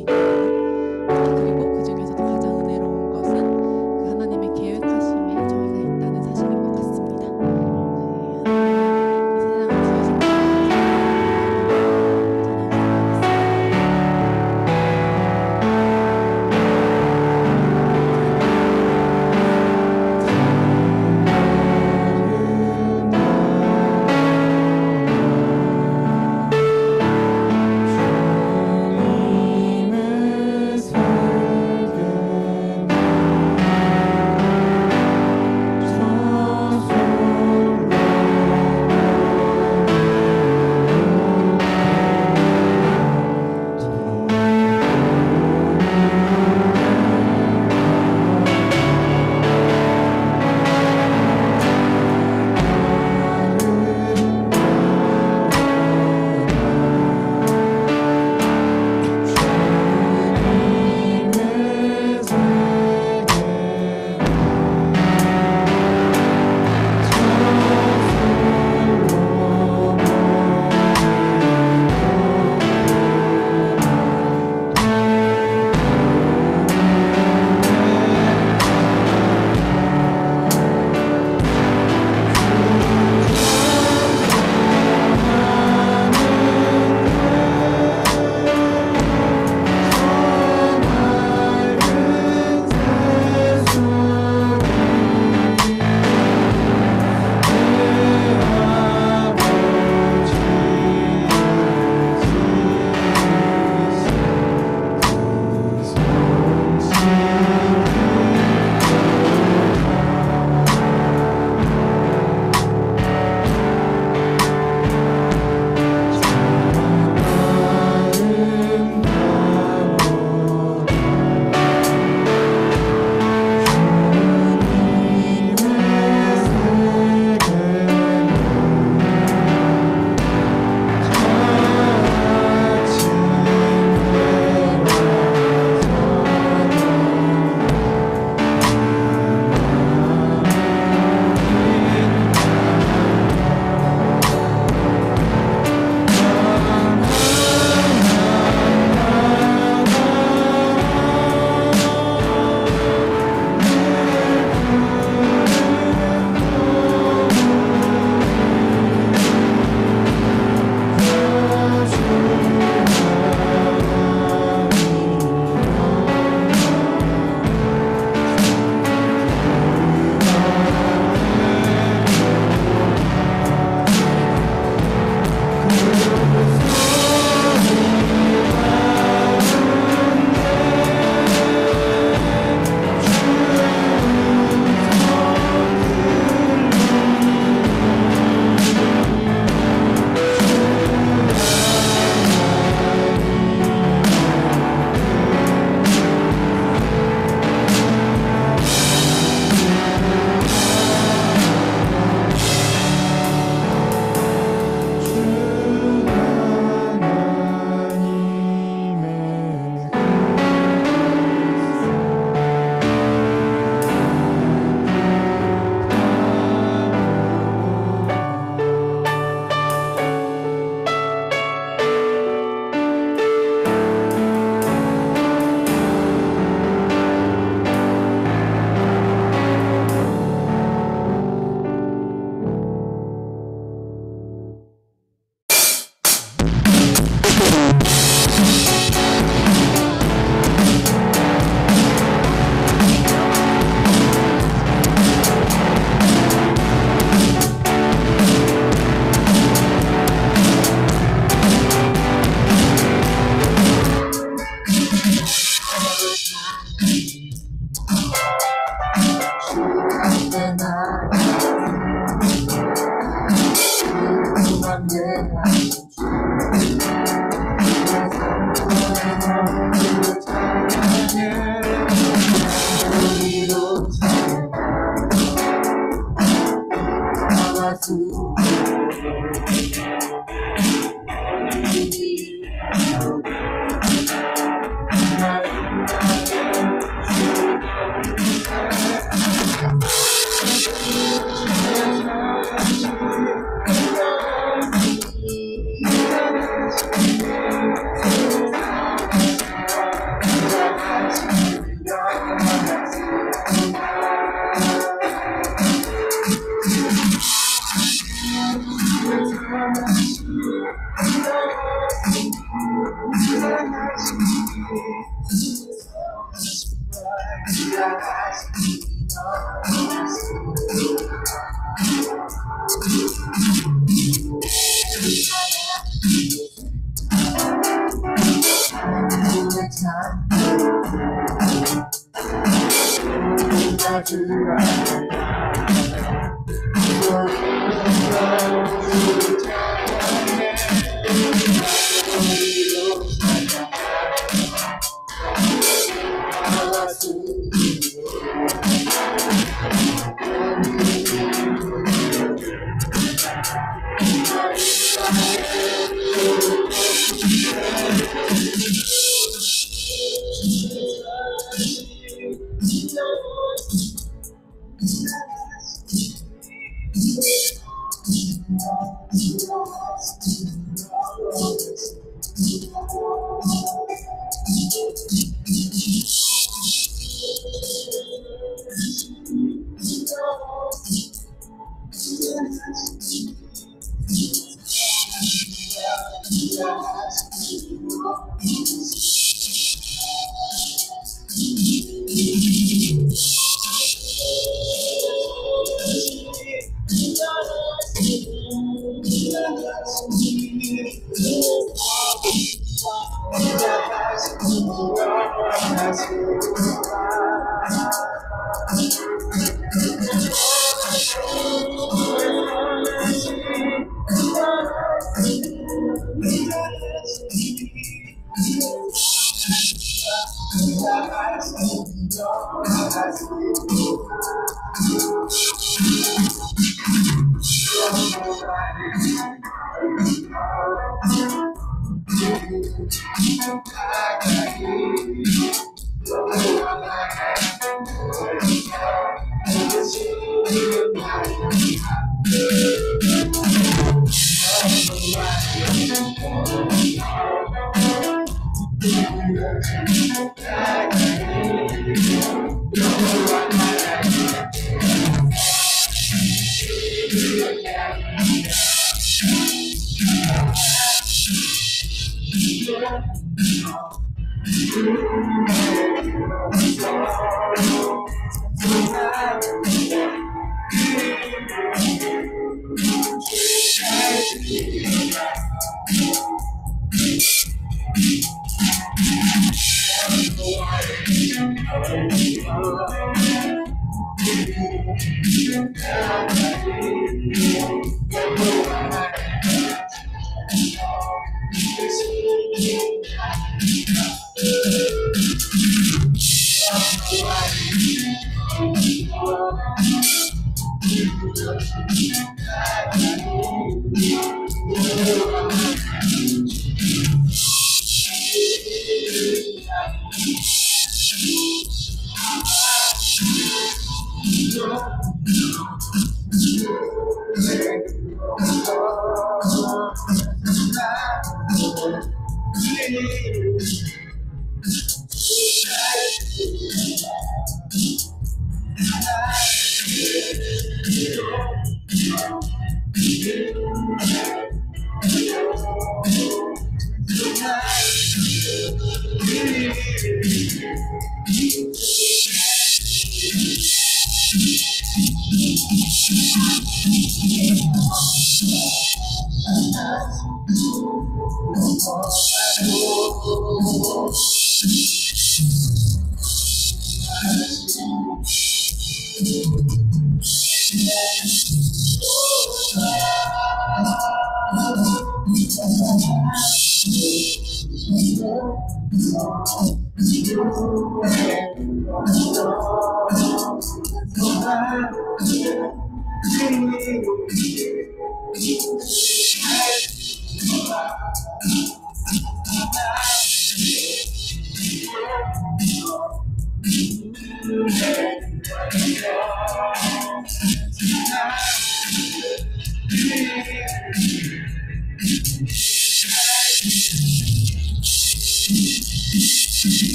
있는 그리고 그중에서도 가장 은혜로운 것은 그 하나님의 계획하심에 저희가 있다는 사실인 것 같습니다. 네, 하나님이 이 세상을 지으신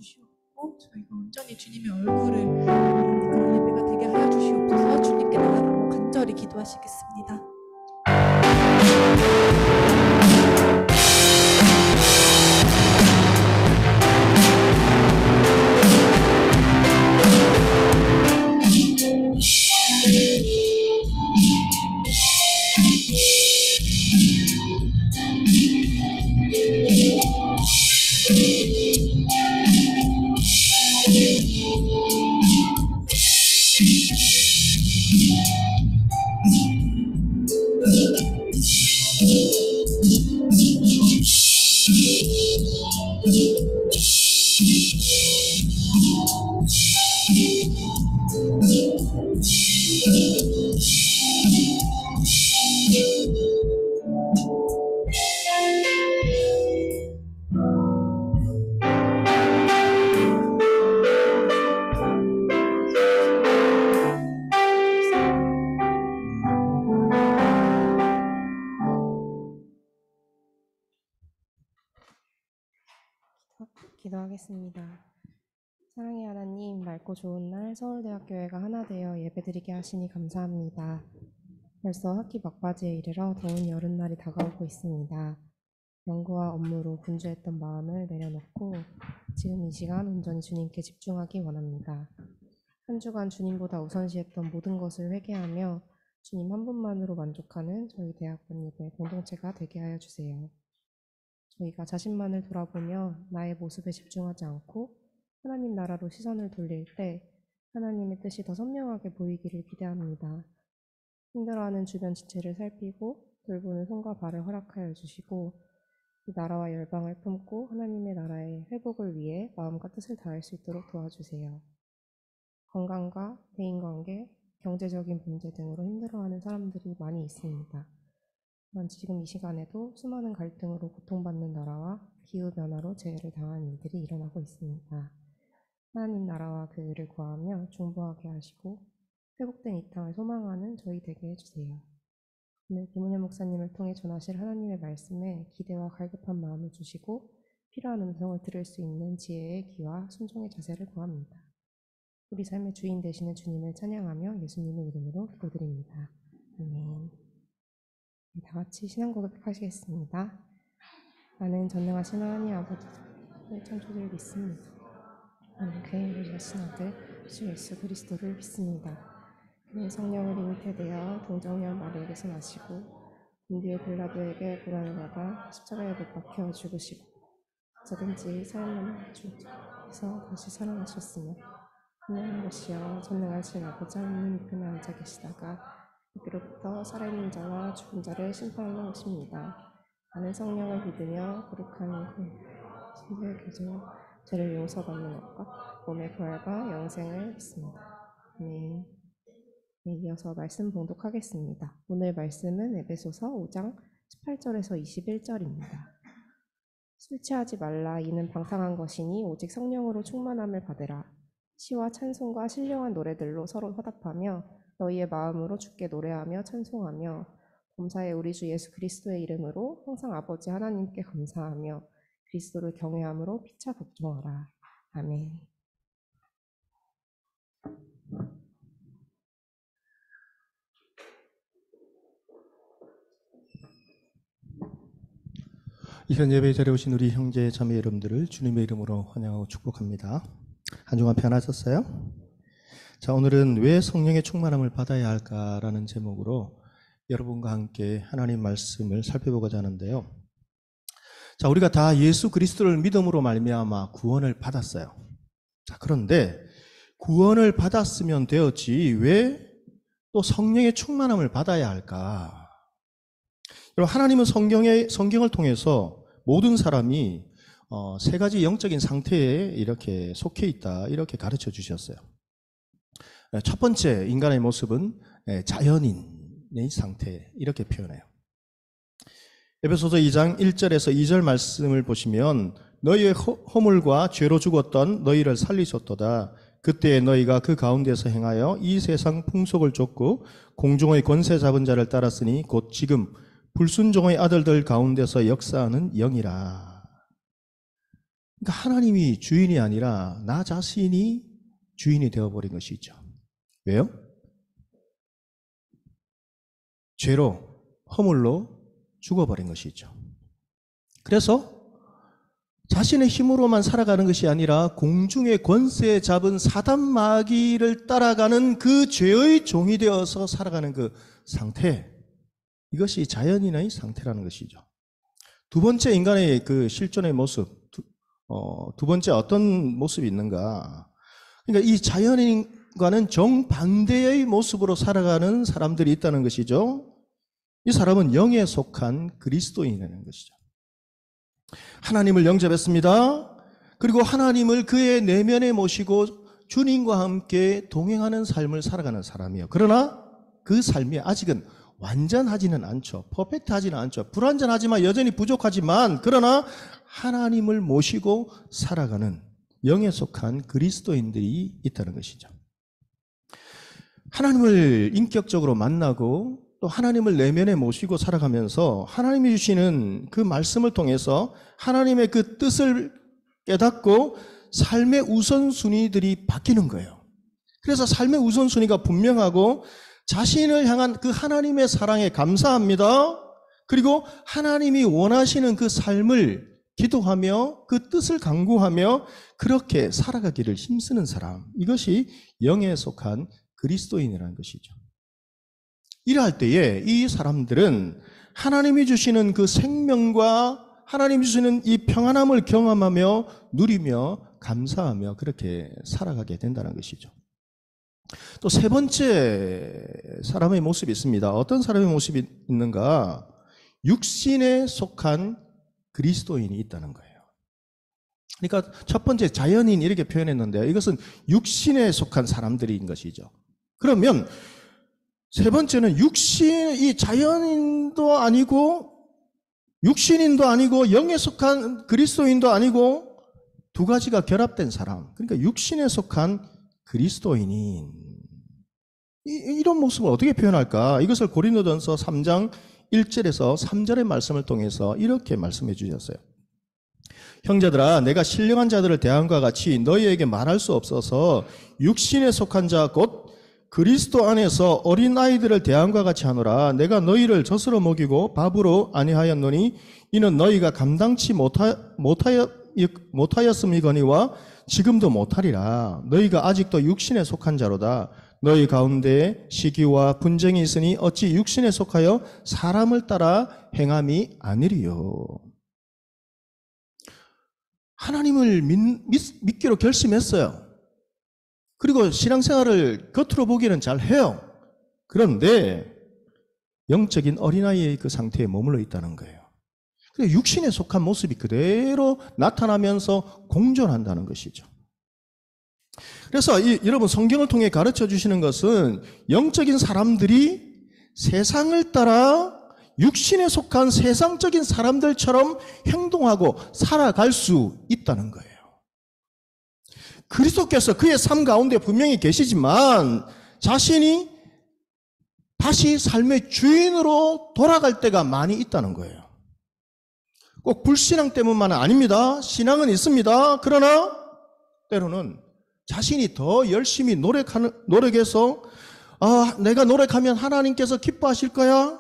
받아주시옵고 저희가 온전히 주님의 얼굴을 그런 예배가 되게 하여 주시옵소서. 주님께 나아가며 간절히 기도하시겠습니다. 기도하겠습니다. 사랑의 하나님, 맑고 좋은 날 서울대학교회가 하나 되어 예배드리게 하시니 감사합니다. 벌써 학기 막바지에 이르러 더운 여름날이 다가오고 있습니다. 연구와 업무로 분주했던 마음을 내려놓고 지금 이 시간 온전히 주님께 집중하기 원합니다. 한 주간 주님보다 우선시했던 모든 것을 회개하며 주님 한 분만으로 만족하는 저희 대학원 예배 공동체가 되게 하여 주세요. 저희가 자신만을 돌아보며 나의 모습에 집중하지 않고 하나님 나라로 시선을 돌릴 때 하나님의 뜻이 더 선명하게 보이기를 기대합니다. 힘들어하는 주변 지체를 살피고 돌보는 손과 발을 허락하여 주시고 이 나라와 열방을 품고 하나님의 나라의 회복을 위해 마음과 뜻을 다할 수 있도록 도와주세요. 건강과 대인관계, 경제적인 문제 등으로 힘들어하는 사람들이 많이 있습니다. 또한 지금 이 시간에도 수많은 갈등으로 고통받는 나라와 기후변화로 재해를 당한 일들이 일어나고 있습니다. 하나님 나라와 그 의를 구하며 중보하게 하시고 회복된 이 땅을 소망하는 저희 되게 해주세요. 오늘 김은현 목사님을 통해 전하실 하나님의 말씀에 기대와 갈급한 마음을 주시고 필요한 음성을 들을 수 있는 지혜의 귀와 순종의 자세를 구합니다. 우리 삶의 주인 되시는 주님을 찬양하며 예수님의 이름으로 기도드립니다. 아멘. 다 같이 신앙 고백하시겠습니다. 나는 전능하신 하나님 아버지의 창조주를 믿습니다. 나는 그의 이루신 아들 주 예수 그리스도를 믿습니다. 그는 성령을 잉태되어 동정녀 마리아에게서 나시고 본디오 빌라도에게 고난을 받아 십자가에 못 박혀 죽으시고 어쩌든지 사흘만에 죽어서 다시 살아나셨으며 하나님 것이여 전능하신 아버지 하나님 우편에 앉아 계시다가 그로부터 살아있는 자와 죽은 자를 심판하는 것입니다. 나는 성령을 믿으며 거룩한 신의 교제와 죄를 용서받는 것과 몸의 부활과 영생을 믿습니다. 아멘. 네, 이어서 말씀 봉독하겠습니다. 오늘 말씀은 에베소서 5장 18절에서 21절입니다. 술 취하지 말라. 이는 방탕한 것이니 오직 성령으로 충만함을 받으라. 시와 찬송과 신령한 노래들로 서로 화답하며 너희의 마음으로 주께 노래하며 찬송하며 범사에 우리 주 예수 그리스도의 이름으로 항상 아버지 하나님께 감사하며 그리스도를 경외함으로 피차 복종하라. 아멘. 이 현 예배 자리에 오신 우리 형제 자매 여러분들을 주님의 이름으로 환영하고 축복합니다. 한 주간 편하셨어요? 자, 오늘은 왜 성령의 충만함을 받아야 할까라는 제목으로 여러분과 함께 하나님 말씀을 살펴보고자 하는데요. 자, 우리가 다 예수 그리스도를 믿음으로 말미암아 구원을 받았어요. 자, 그런데 구원을 받았으면 되었지 왜 또 성령의 충만함을 받아야 할까? 여러분, 하나님은 성경을 통해서 모든 사람이 세 가지 영적인 상태에 이렇게 속해 있다, 이렇게 가르쳐 주셨어요. 첫 번째 인간의 모습은 자연인의 상태, 이렇게 표현해요. 에베소서 2장 1절에서 2절 말씀을 보시면 너희의 허물과 죄로 죽었던 너희를 살리셨도다. 그때 너희가 그 가운데서 행하여 이 세상 풍속을 쫓고 공중의 권세 잡은 자를 따랐으니 곧 지금 불순종의 아들들 가운데서 역사하는 영이라. 그러니까 하나님이 주인이 아니라 나 자신이 주인이 되어버린 것이죠. 왜요? 죄로, 허물로 죽어버린 것이죠. 그래서 자신의 힘으로만 살아가는 것이 아니라 공중의 권세 잡은 사단 마귀를 따라가는 그 죄의 종이 되어서 살아가는 그 상태, 이것이 자연인의 상태라는 것이죠. 두 번째 인간의 그 실존의 모습, 두 번째 어떤 모습이 있는가? 그러니까 이 자연인과는 정반대의 모습으로 살아가는 사람들이 있다는 것이죠. 이 사람은 영에 속한 그리스도인이라는 것이죠. 하나님을 영접했습니다. 그리고 하나님을 그의 내면에 모시고 주님과 함께 동행하는 삶을 살아가는 사람이에요. 그러나 그 삶이 아직은 완전하지는 않죠. 퍼펙트하지는 않죠. 불완전하지만 여전히 부족하지만 그러나 하나님을 모시고 살아가는 영에 속한 그리스도인들이 있다는 것이죠. 하나님을 인격적으로 만나고 또 하나님을 내면에 모시고 살아가면서 하나님이 주시는 그 말씀을 통해서 하나님의 그 뜻을 깨닫고 삶의 우선순위들이 바뀌는 거예요. 그래서 삶의 우선순위가 분명하고 자신을 향한 그 하나님의 사랑에 감사합니다. 그리고 하나님이 원하시는 그 삶을 기도하며 그 뜻을 간구하며 그렇게 살아가기를 힘쓰는 사람, 이것이 영에 속한 그리스도인이라는 것이죠. 이러할 때에 이 사람들은 하나님이 주시는 그 생명과 하나님이 주시는 이 평안함을 경험하며 누리며 감사하며 그렇게 살아가게 된다는 것이죠. 또 세 번째 사람의 모습이 있습니다. 어떤 사람의 모습이 있는가? 육신에 속한 그리스도인이 있다는 거예요. 그러니까 첫 번째 자연인 이렇게 표현했는데요. 이것은 육신에 속한 사람들인 것이죠. 그러면 세 번째는 이 자연인도 아니고 육신인도 아니고 영에 속한 그리스도인도 아니고 두 가지가 결합된 사람. 그러니까 육신에 속한 그리스도인인 이런 모습을 어떻게 표현할까? 이것을 고린도전서 3장 1절에서 3절의 말씀을 통해서 이렇게 말씀해 주셨어요. 형제들아, 내가 신령한 자들을 대함과 같이 너희에게 말할 수 없어서 육신에 속한 자 곧 그리스도 안에서 어린아이들을 대함과 같이 하노라. 내가 너희를 젖으로 먹이고 밥으로 아니하였노니 이는 너희가 감당치 못하였음이거니와 지금도 못하리라. 너희가 아직도 육신에 속한 자로다. 너희 가운데 시기와 분쟁이 있으니 어찌 육신에 속하여 사람을 따라 행함이 아니리요. 하나님을 믿기로 결심했어요. 그리고 신앙생활을 겉으로 보기에는 잘 해요. 그런데 영적인 어린아이의 그 상태에 머물러 있다는 거예요. 육신에 속한 모습이 그대로 나타나면서 공존한다는 것이죠. 그래서 여러분 성경을 통해 가르쳐 주시는 것은 영적인 사람들이 세상을 따라 육신에 속한 세상적인 사람들처럼 행동하고 살아갈 수 있다는 거예요. 그리스도께서 그의 삶 가운데 분명히 계시지만 자신이 다시 삶의 주인으로 돌아갈 때가 많이 있다는 거예요. 꼭 불신앙 때문만은 아닙니다. 신앙은 있습니다. 그러나 때로는 자신이 더 열심히 노력해서 내가 노력하면 하나님께서 기뻐하실 거야?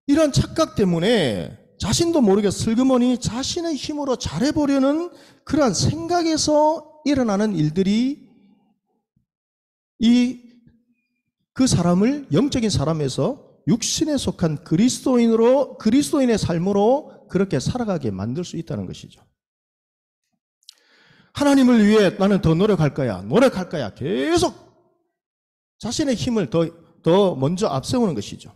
이런 착각 때문에 자신도 모르게 슬그머니 자신의 힘으로 잘해보려는 그러한 생각에서 일어나는 일들이 그 사람을 영적인 사람에서 육신에 속한 그리스도인의 삶으로 그렇게 살아가게 만들 수 있다는 것이죠. 하나님을 위해 나는 더 노력할 거야. 계속 자신의 힘을 더 먼저 앞세우는 것이죠.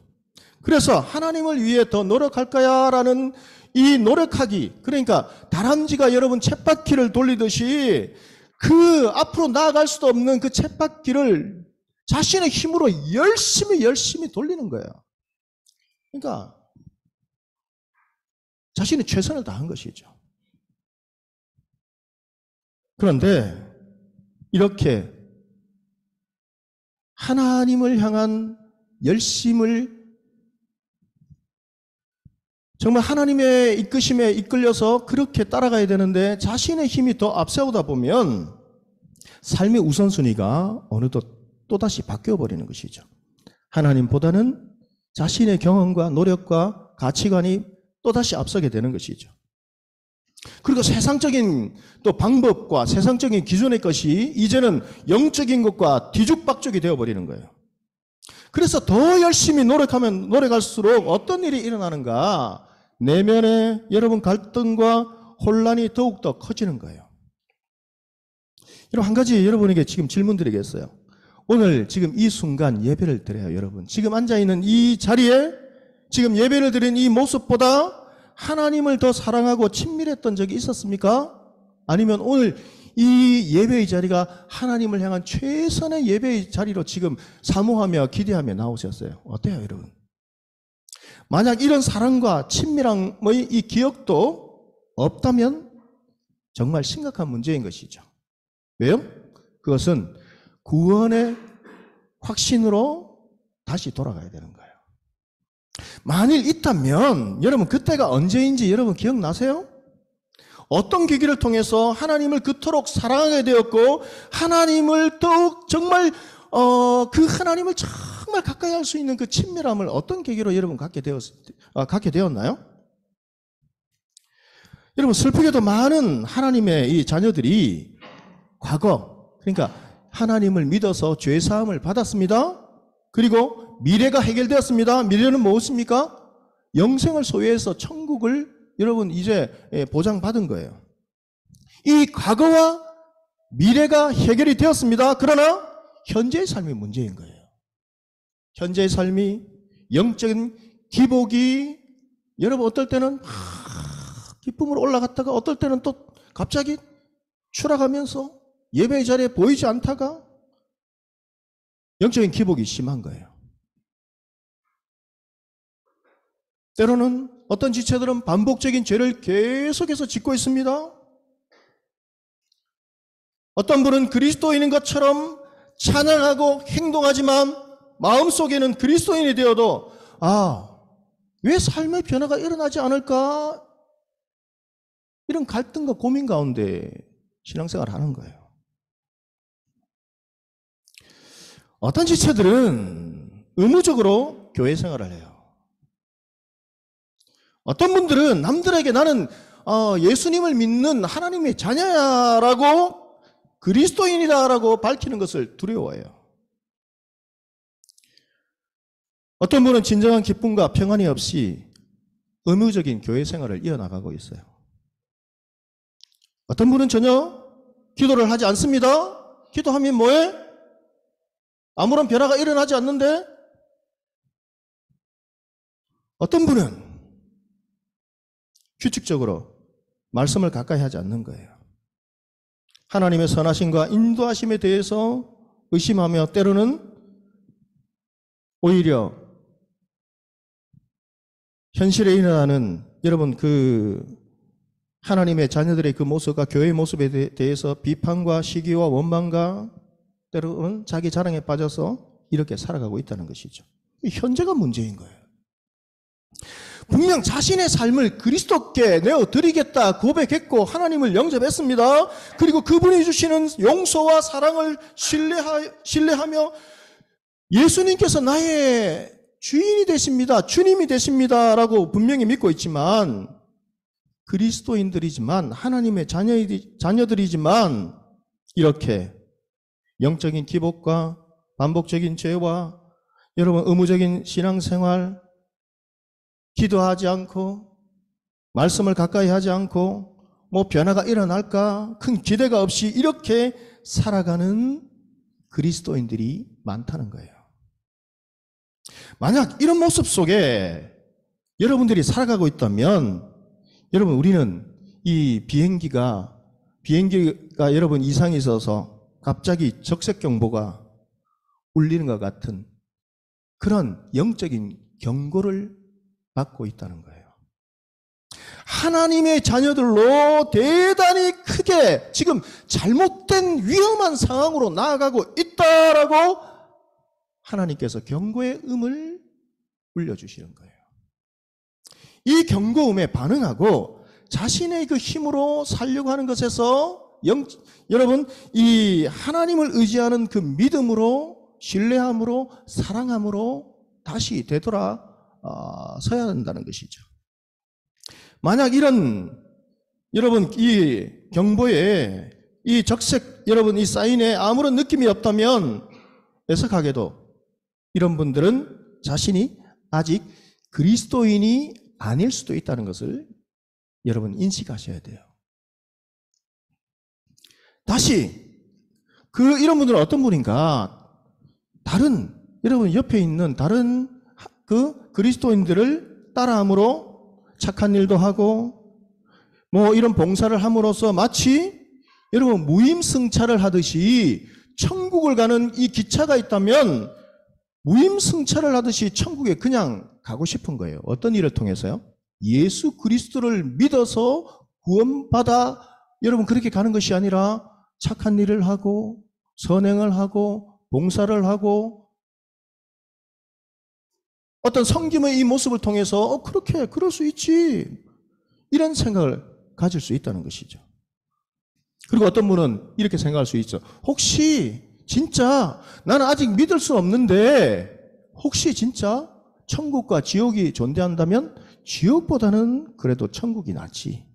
그래서 하나님을 위해 더 노력할 거야 라는 이 노력하기, 그러니까 다람쥐가 여러분 쳇바퀴를 돌리듯이 그 앞으로 나아갈 수도 없는 그 쳇바퀴를 자신의 힘으로 열심히 돌리는 거예요. 그러니까 자신이 최선을 다한 것이죠. 그런데 이렇게 하나님을 향한 열심을 정말 하나님의 이끄심에 이끌려서 그렇게 따라가야 되는데 자신의 힘이 더 앞세우다 보면 삶의 우선순위가 어느덧 또다시 바뀌어버리는 것이죠. 하나님보다는 자신의 경험과 노력과 가치관이 또다시 앞서게 되는 것이죠. 그리고 세상적인 또 방법과 세상적인 기존의 것이 이제는 영적인 것과 뒤죽박죽이 되어버리는 거예요. 그래서 더 열심히 노력하면 노력할수록 어떤 일이 일어나는가? 내면에 여러분 갈등과 혼란이 더욱더 커지는 거예요. 여러분, 한 가지 여러분에게 지금 질문 드리겠어요. 오늘 지금 이 순간 예배를 드려요, 여러분. 지금 앉아있는 이 자리에 지금 예배를 드린 이 모습보다 하나님을 더 사랑하고 친밀했던 적이 있었습니까? 아니면 오늘 이 예배의 자리가 하나님을 향한 최선의 예배의 자리로 지금 사모하며 기대하며 나오셨어요? 어때요, 여러분? 만약 이런 사랑과 친밀함의 이 기억도 없다면 정말 심각한 문제인 것이죠. 왜요? 그것은 구원의 확신으로 다시 돌아가야 되는 거예요. 만일 있다면 여러분 그때가 언제인지 여러분 기억나세요? 어떤 계기를 통해서 하나님을 그토록 사랑하게 되었고 하나님을 더욱 정말 그 하나님을 정말 가까이 할 수 있는 그 친밀함을 어떤 계기로 여러분 갖게 되었나요? 여러분 슬프게도 많은 하나님의 이 자녀들이 과거 그러니까 하나님을 믿어서 죄사함을 받았습니다. 그리고 미래가 해결되었습니다. 미래는 무엇입니까? 영생을 소유해서 천국을 여러분 이제 보장받은 거예요. 이 과거와 미래가 해결이 되었습니다. 그러나 현재의 삶이 문제인 거예요. 현재의 삶이 영적인 기복이 여러분 어떨 때는 기쁨으로 올라갔다가 어떨 때는 또 갑자기 추락하면서 예배의 자리에 보이지 않다가 영적인 기복이 심한 거예요. 때로는 어떤 지체들은 반복적인 죄를 계속해서 짓고 있습니다. 어떤 분은 그리스도인인 것처럼 찬양하고 행동하지만 마음속에는 그리스도인이 되어도 왜 삶의 변화가 일어나지 않을까? 이런 갈등과 고민 가운데 신앙생활을 하는 거예요. 어떤 지체들은 의무적으로 교회 생활을 해요. 어떤 분들은 남들에게 나는 예수님을 믿는 하나님의 자녀야라고 그리스도인이다라고 밝히는 것을 두려워해요. 어떤 분은 진정한 기쁨과 평안이 없이 의무적인 교회 생활을 이어나가고 있어요. 어떤 분은 전혀 기도를 하지 않습니다. 기도하면 뭐해? 아무런 변화가 일어나지 않는데 어떤 분은 규칙적으로 말씀을 가까이 하지 않는 거예요. 하나님의 선하심과 인도하심에 대해서 의심하며 때로는 오히려 현실에 일어나는 여러분 그 하나님의 자녀들의 그 모습과 교회의 모습에 대해서 비판과 시기와 원망과 때로는 자기 자랑에 빠져서 이렇게 살아가고 있다는 것이죠. 현재가 문제인 거예요. 분명 자신의 삶을 그리스도께 내어드리겠다 고백했고 하나님을 영접했습니다. 그리고 그분이 주시는 용서와 사랑을 신뢰하며 예수님께서 나의 주인이 되십니다. 주님이 되십니다. 라고 분명히 믿고 있지만 그리스도인들이지만 하나님의 자녀들이지만 이렇게 영적인 기복과 반복적인 죄와 여러분 의무적인 신앙생활 기도하지 않고 말씀을 가까이 하지 않고 뭐 변화가 일어날까 큰 기대가 없이 이렇게 살아가는 그리스도인들이 많다는 거예요. 만약 이런 모습 속에 여러분들이 살아가고 있다면 여러분 우리는 이 비행기가 여러분 이상이 있어서 갑자기 적색경보가 울리는 것 같은 그런 영적인 경고를 받고 있다는 거예요. 하나님의 자녀들로 대단히 크게 지금 잘못된 위험한 상황으로 나아가고 있다라고 하나님께서 경고의 음을 울려주시는 거예요. 이 경고음에 반응하고 자신의 그 힘으로 살려고 하는 것에서 여러분 이 하나님을 의지하는 그 믿음으로 신뢰함으로 사랑함으로 다시 되돌아 서야 한다는 것이죠. 만약 이런 여러분 이 경보에 이 적색 여러분 이 사인에 아무런 느낌이 없다면 애석하게도 이런 분들은 자신이 아직 그리스도인이 아닐 수도 있다는 것을 여러분 인식하셔야 돼요. 다시 이런 분들은 어떤 분인가? 여러분 옆에 있는 다른 그리스도인들을 따라함으로 착한 일도 하고 이런 봉사를 함으로써 마치 여러분 무임승차를 하듯이 천국을 가는 이 기차가 있다면 무임승차를 하듯이 천국에 그냥 가고 싶은 거예요. 어떤 일을 통해서요? 예수 그리스도를 믿어서 구원받아 여러분 그렇게 가는 것이 아니라 착한 일을 하고 선행을 하고 봉사를 하고 어떤 섬김의 이 모습을 통해서 그럴 수 있지 이런 생각을 가질 수 있다는 것이죠. 그리고 어떤 분은 이렇게 생각할 수 있죠. 혹시 진짜 나는 아직 믿을 수 없는데 혹시 진짜 천국과 지옥이 존재한다면 지옥보다는 그래도 천국이 낫지.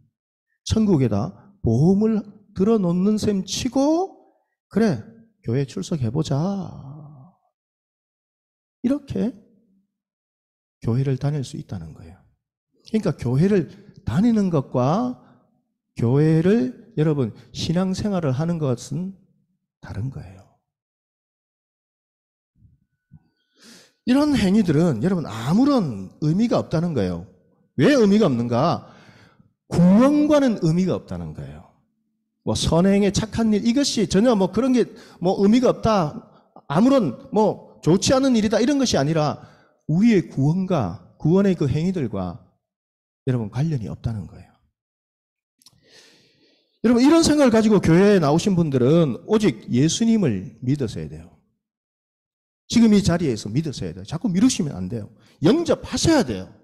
천국에다 보험을 들어놓는 셈 치고 그래 교회 출석해보자. 이렇게 교회를 다닐 수 있다는 거예요. 그러니까 교회를 다니는 것과 교회를 여러분 신앙생활을 하는 것은 다른 거예요. 이런 행위들은 여러분 아무런 의미가 없다는 거예요. 왜 의미가 없는가? 구원과는 의미가 없다는 거예요. 선행의 착한 일 이것이 전혀 그런 게 의미가 없다. 아무런 좋지 않은 일이다 이런 것이 아니라 우리의 구원과 구원의 그 행위들과 여러분 관련이 없다는 거예요. 여러분 이런 생각을 가지고 교회에 나오신 분들은 오직 예수님을 믿으셔야 돼요. 지금 이 자리에서 믿으셔야 돼요. 자꾸 미루시면 안 돼요. 영접하셔야 돼요.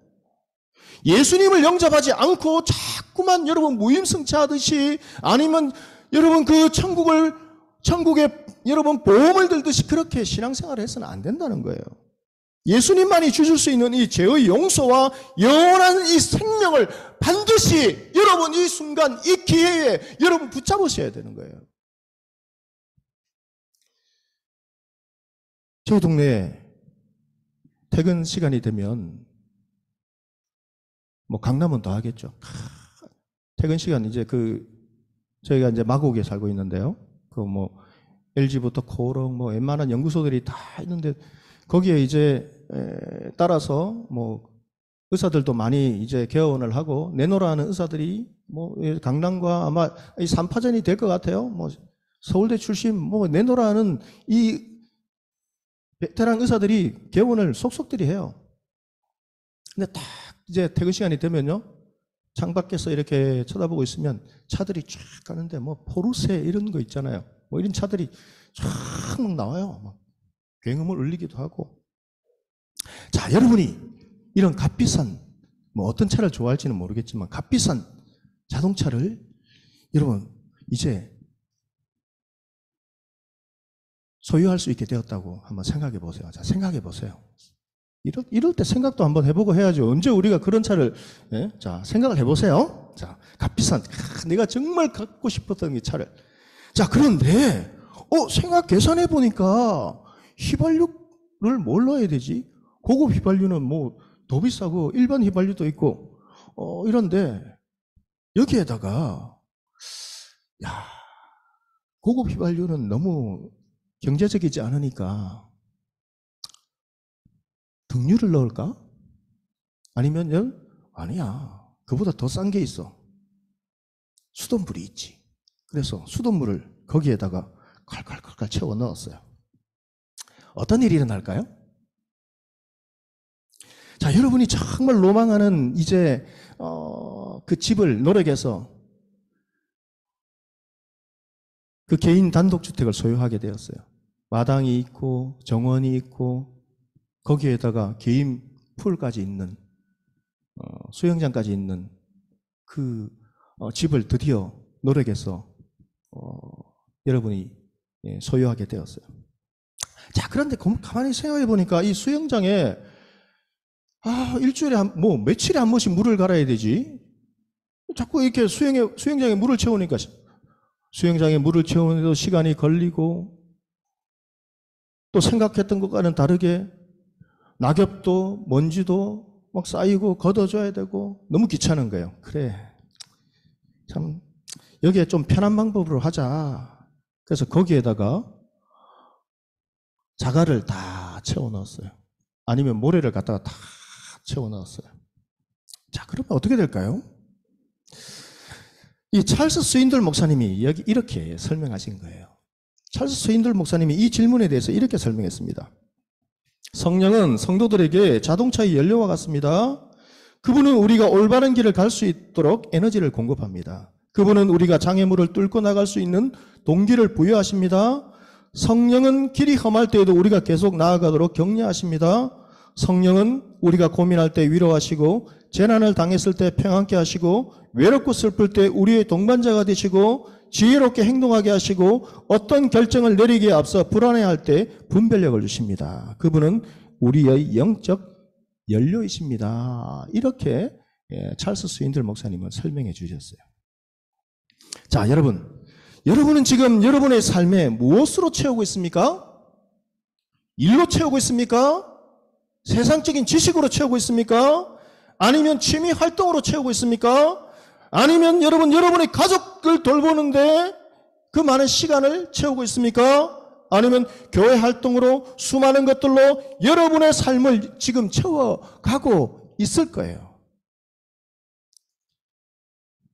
예수님을 영접하지 않고 자꾸만 여러분 무임승차하듯이 아니면 여러분 그 천국에 여러분 보험을 들듯이 그렇게 신앙생활을 해서는 안 된다는 거예요. 예수님만이 주실 수 있는 이 죄의 용서와 영원한 이 생명을 반드시 여러분 이 순간 이 기회에 여러분 붙잡으셔야 되는 거예요. 저희 동네에 퇴근 시간이 되면 강남은 더 하겠죠. 퇴근 시간 저희가 이제 마곡에 살고 있는데요. LG부터 코오롱 웬만한 연구소들이 다 있는데 거기에 이제 따라서 의사들도 많이 이제 개원을 하고 내노라 하는 의사들이 강남과 아마 이 3파전이 될 것 같아요. 서울대 출신 내노라 하는 이 베테랑 의사들이 개원을 속속들이 해요. 근데 딱 이제 퇴근 시간이 되면요. 창밖에서 이렇게 쳐다보고 있으면 차들이 쫙 가는데 포르쉐 이런 거 있잖아요. 이런 차들이 쫙 나와요. 굉음을 울리기도 하고. 자, 여러분이 이런 값비싼 어떤 차를 좋아할지는 모르겠지만 값비싼 자동차를 여러분 이제 소유할 수 있게 되었다고 한번 생각해 보세요. 자, 생각해 보세요. 이럴 때 생각도 한번 해보고 해야죠. 언제 우리가 그런 차를 자, 생각을 해보세요. 자, 값비싼 내가 정말 갖고 싶었던 이 차를. 자, 그런데 생각 계산해 보니까 휘발유를 뭘 넣어야 되지? 고급 휘발유는 더 비싸고 일반 휘발유도 있고 이런데 여기에다가 고급 휘발유는 너무 경제적이지 않으니까 등유를 넣을까? 아니면 아니야. 그보다 더 싼 게 있어. 수돗물이 있지. 그래서 수돗물을 거기에다가 칼칼칼칼 채워 넣었어요. 어떤 일이 일어날까요? 자, 여러분이 정말 로망하는 이제 그 집을 노력해서 그 개인 단독주택을 소유하게 되었어요. 마당이 있고 정원이 있고 거기에다가 개인 풀까지 있는 수영장까지 있는 그 집을 드디어 노력해서 여러분이 소유하게 되었어요. 자, 그런데 가만히 생각해 보니까 이 수영장에 일주일에 며칠에 한 번씩 물을 갈아야 되지. 자꾸 이렇게 수영장에 물을 채우니까 수영장에 물을 채우는데도 시간이 걸리고 또 생각했던 것과는 다르게 낙엽도 먼지도 막 쌓이고 걷어줘야 되고 너무 귀찮은 거예요. 그래, 참 여기에 좀 편한 방법으로 하자. 그래서 거기에다가 자갈을 다 채워 넣었어요. 아니면 모래를 갖다가 다 채워 넣었어요. 자, 그러면 어떻게 될까요? 이 찰스 스윈들 목사님이 여기 이렇게 설명하신 거예요. 찰스 스윈들 목사님이 이 질문에 대해서 이렇게 설명했습니다. 성령은 성도들에게 자동차의 연료와 같습니다. 그분은 우리가 올바른 길을 갈 수 있도록 에너지를 공급합니다. 그분은 우리가 장애물을 뚫고 나갈 수 있는 동기를 부여하십니다. 성령은 길이 험할 때에도 우리가 계속 나아가도록 격려하십니다. 성령은 우리가 고민할 때 위로하시고 재난을 당했을 때 평안케 하시고 외롭고 슬플 때 우리의 동반자가 되시고 지혜롭게 행동하게 하시고 어떤 결정을 내리기에 앞서 불안해할 때 분별력을 주십니다. 그분은 우리의 영적 연료이십니다. 이렇게 찰스 스윈들 목사님은 설명해 주셨어요. 자, 여러분은 지금 여러분의 삶에 무엇으로 채우고 있습니까? 일로 채우고 있습니까? 세상적인 지식으로 채우고 있습니까? 아니면 취미 활동으로 채우고 있습니까? 아니면 여러분의 가족을 돌보는데 그 많은 시간을 채우고 있습니까? 아니면 교회 활동으로 수많은 것들로 여러분의 삶을 지금 채워가고 있을 거예요.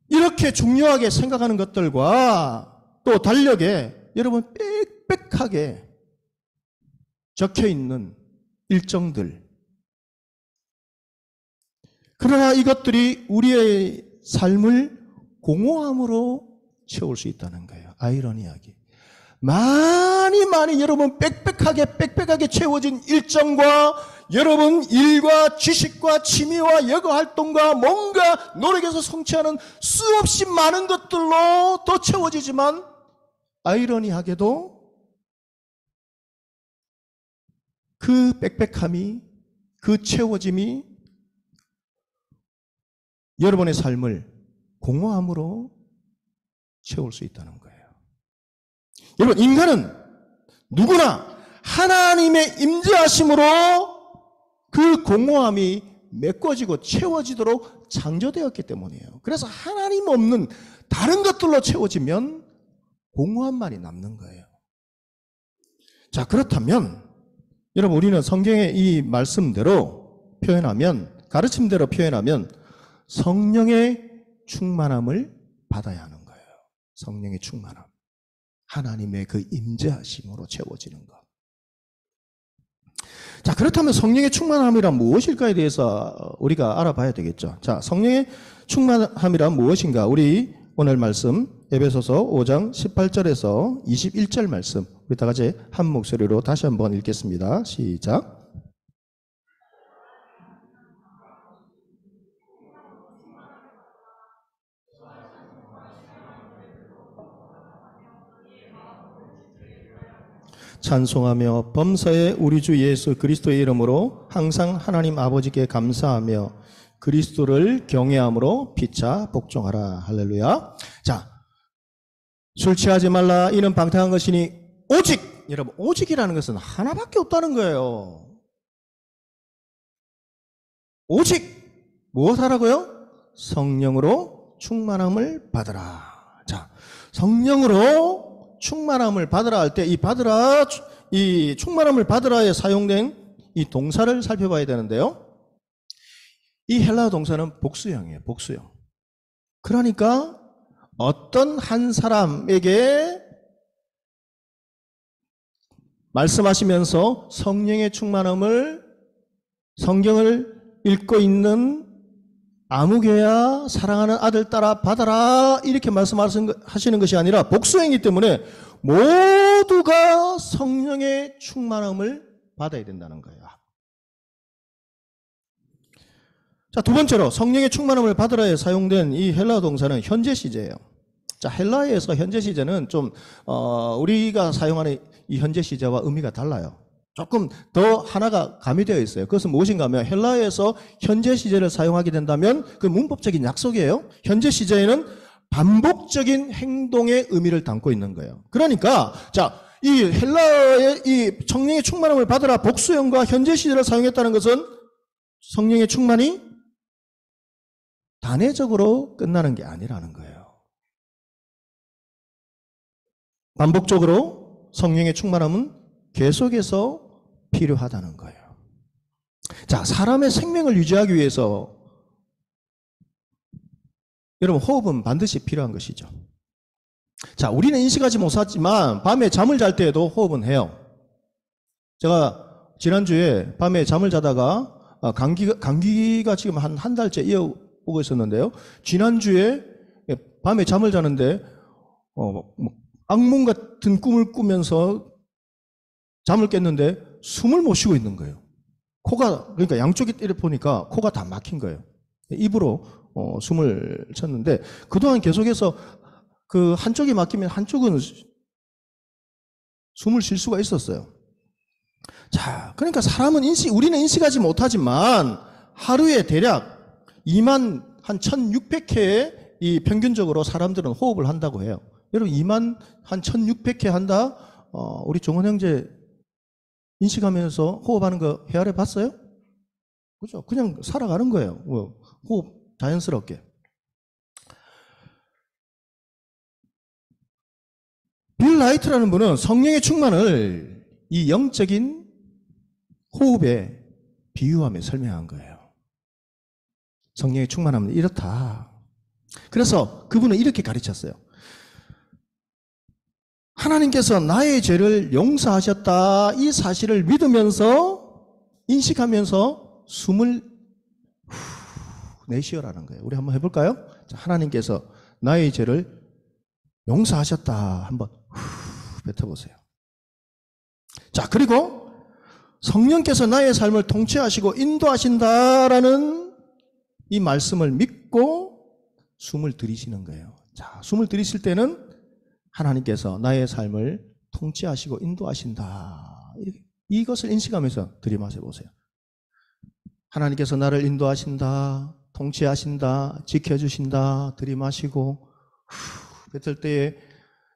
이렇게 중요하게 생각하는 것들과 또 달력에 여러분 빽빽하게 적혀있는 일정들. 그러나 이것들이 우리의 삶을 공허함으로 채울 수 있다는 거예요. 아이러니하게. 많이 여러분 빽빽하게 채워진 일정과 여러분 일과 지식과 취미와 여가 활동과 뭔가 노력해서 성취하는 수없이 많은 것들로 더 채워지지만 아이러니하게도 그 빽빽함이 그 채워짐이 여러분의 삶을 공허함으로 채울 수 있다는 거예요. 여러분, 인간은 누구나 하나님의 임재하심으로 그 공허함이 메꿔지고 채워지도록 창조되었기 때문이에요. 그래서 하나님 없는 다른 것들로 채워지면 공허함만이 남는 거예요. 자, 그렇다면 여러분, 우리는 성경의 이 말씀대로 표현하면, 가르침대로 표현하면 성령의 충만함을 받아야 하는 거예요. 성령의 충만함. 하나님의 그 임재하심으로 채워지는 것. 자, 그렇다면 성령의 충만함이란 무엇일까에 대해서 우리가 알아봐야 되겠죠. 자, 성령의 충만함이란 무엇인가? 우리 오늘 말씀 에베소서 5장 18절에서 21절 말씀 우리 다 같이 한 목소리로 다시 한번 읽겠습니다. 시작. 찬송하며 범사에 우리 주 예수 그리스도의 이름으로 항상 하나님 아버지께 감사하며 그리스도를 경외함으로 피차 복종하라. 할렐루야. 자, 술 취하지 말라. 이는 방탕한 것이니 오직, 여러분, 오직이라는 것은 하나밖에 없다는 거예요. 오직 무엇 하라고요? 성령으로 충만함을 받으라. 자, 성령으로 충만함을 받으라 할 때 이 받으라, 이 충만함을 받으라에 사용된 이 동사를 살펴봐야 되는데요. 이 헬라어 동사는 복수형이에요. 복수형. 그러니까 어떤 한 사람에게 말씀하시면서 성령의 충만함을 성경을 읽고 있는 아무개야 사랑하는 아들 따라 받아라 이렇게 말씀하시는 것이 아니라 복수형이기 때문에 모두가 성령의 충만함을 받아야 된다는 거예요. 자, 두 번째로 성령의 충만함을 받으라에 사용된 이 헬라어 동사는 현재 시제예요. 자, 헬라어에서 현재 시제는 좀 우리가 사용하는 이 현재 시제와 의미가 달라요. 조금 더 하나가 가미되어 있어요. 그것은 무엇인가 하면 헬라어에서 현재 시제를 사용하게 된다면 그 문법적인 약속이에요. 현재 시제에는 반복적인 행동의 의미를 담고 있는 거예요. 그러니까 자, 이 헬라어의 이 성령의 충만함을 받으라 복수형과 현재 시제를 사용했다는 것은 성령의 충만이 단회적으로 끝나는 게 아니라는 거예요. 반복적으로 성령의 충만함은 계속해서 필요하다는 거예요. 자, 사람의 생명을 유지하기 위해서 여러분 호흡은 반드시 필요한 것이죠. 자, 우리는 인식하지 못하지만 밤에 잠을 잘 때에도 호흡은 해요. 제가 지난주에 밤에 잠을 자다가 감기가 지금 한 달째 이어오고 있었는데요. 지난주에 밤에 잠을 자는데 악몽 같은 꿈을 꾸면서 잠을 깼는데 숨을 못 쉬고 있는 거예요. 그러니까 양쪽이 때려 보니까 코가 다 막힌 거예요. 입으로 숨을 쳤는데 그동안 계속해서 그 한쪽이 막히면 한쪽은 숨을 쉴 수가 있었어요. 자, 그러니까 우리는 인식하지 못하지만 하루에 대략 2만 한 1,600회 이 평균적으로 사람들은 호흡을 한다고 해요. 여러분 2만 한 1,600회 한다? 우리 종원 형제 인식하면서 호흡하는 거 헤아려 봤어요? 그죠? 그냥 살아가는 거예요. 호흡 자연스럽게. 빌 라이트라는 분은 성령의 충만을 이 영적인 호흡에 비유하며 설명한 거예요. 성령의 충만함은 이렇다. 그래서 그분은 이렇게 가르쳤어요. 하나님께서 나의 죄를 용서하셨다. 이 사실을 믿으면서 인식하면서 숨을 내쉬어라는 거예요. 우리 한번 해볼까요? 자, 하나님께서 나의 죄를 용서하셨다. 한번 뱉어보세요. 자, 그리고 성령께서 나의 삶을 통치하시고 인도하신다라는 이 말씀을 믿고 숨을 들이쉬는 거예요. 자, 숨을 들이쉴 때는 하나님께서 나의 삶을 통치하시고 인도하신다. 이것을 인식하면서 들이마셔 보세요. 하나님께서 나를 인도하신다, 통치하신다, 지켜주신다. 들이마시고 뱉을 때에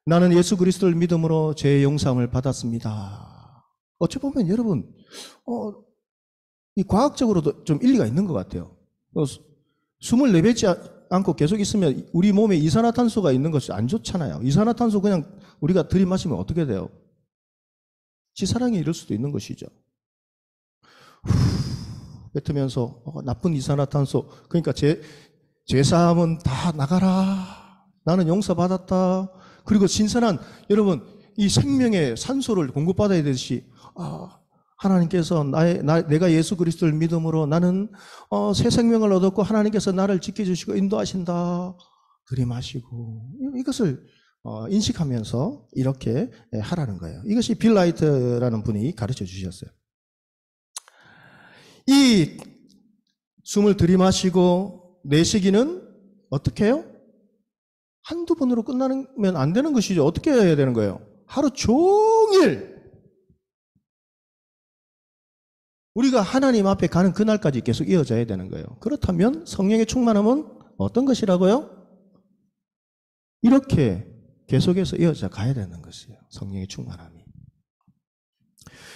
나는 예수 그리스도를 믿음으로 죄의 용서함을 받았습니다. 어찌 보면 여러분 이 과학적으로도 좀 일리가 있는 것 같아요. 숨을 내뱉지 않고 계속 있으면 우리 몸에 이산화탄소가 있는 것이 안 좋잖아요. 이산화탄소 그냥 우리가 들이마시면 어떻게 돼요? 지사랑이 이럴 수도 있는 것이죠. 뱉으면서 나쁜 이산화탄소, 그러니까 죄사함은 다 나가라. 나는 용서받았다. 그리고 신선한 여러분 이 생명의 산소를 공급받아야 되듯이 하나님께서 내가 예수 그리스도를 믿음으로 나는 새 생명을 얻었고 하나님께서 나를 지켜주시고 인도하신다. 들이마시고 이것을 인식하면서 이렇게 하라는 거예요. 이것이 빌 라이트라는 분이 가르쳐 주셨어요. 이 숨을 들이마시고 내쉬기는 어떻게 해요? 한두 번으로 끝나면 안 되는 것이죠. 어떻게 해야 되는 거예요? 하루 종일 우리가 하나님 앞에 가는 그날까지 계속 이어져야 되는 거예요. 그렇다면 성령의 충만함은 어떤 것이라고요? 이렇게 계속해서 이어져 가야 되는 것이에요. 성령의 충만함이.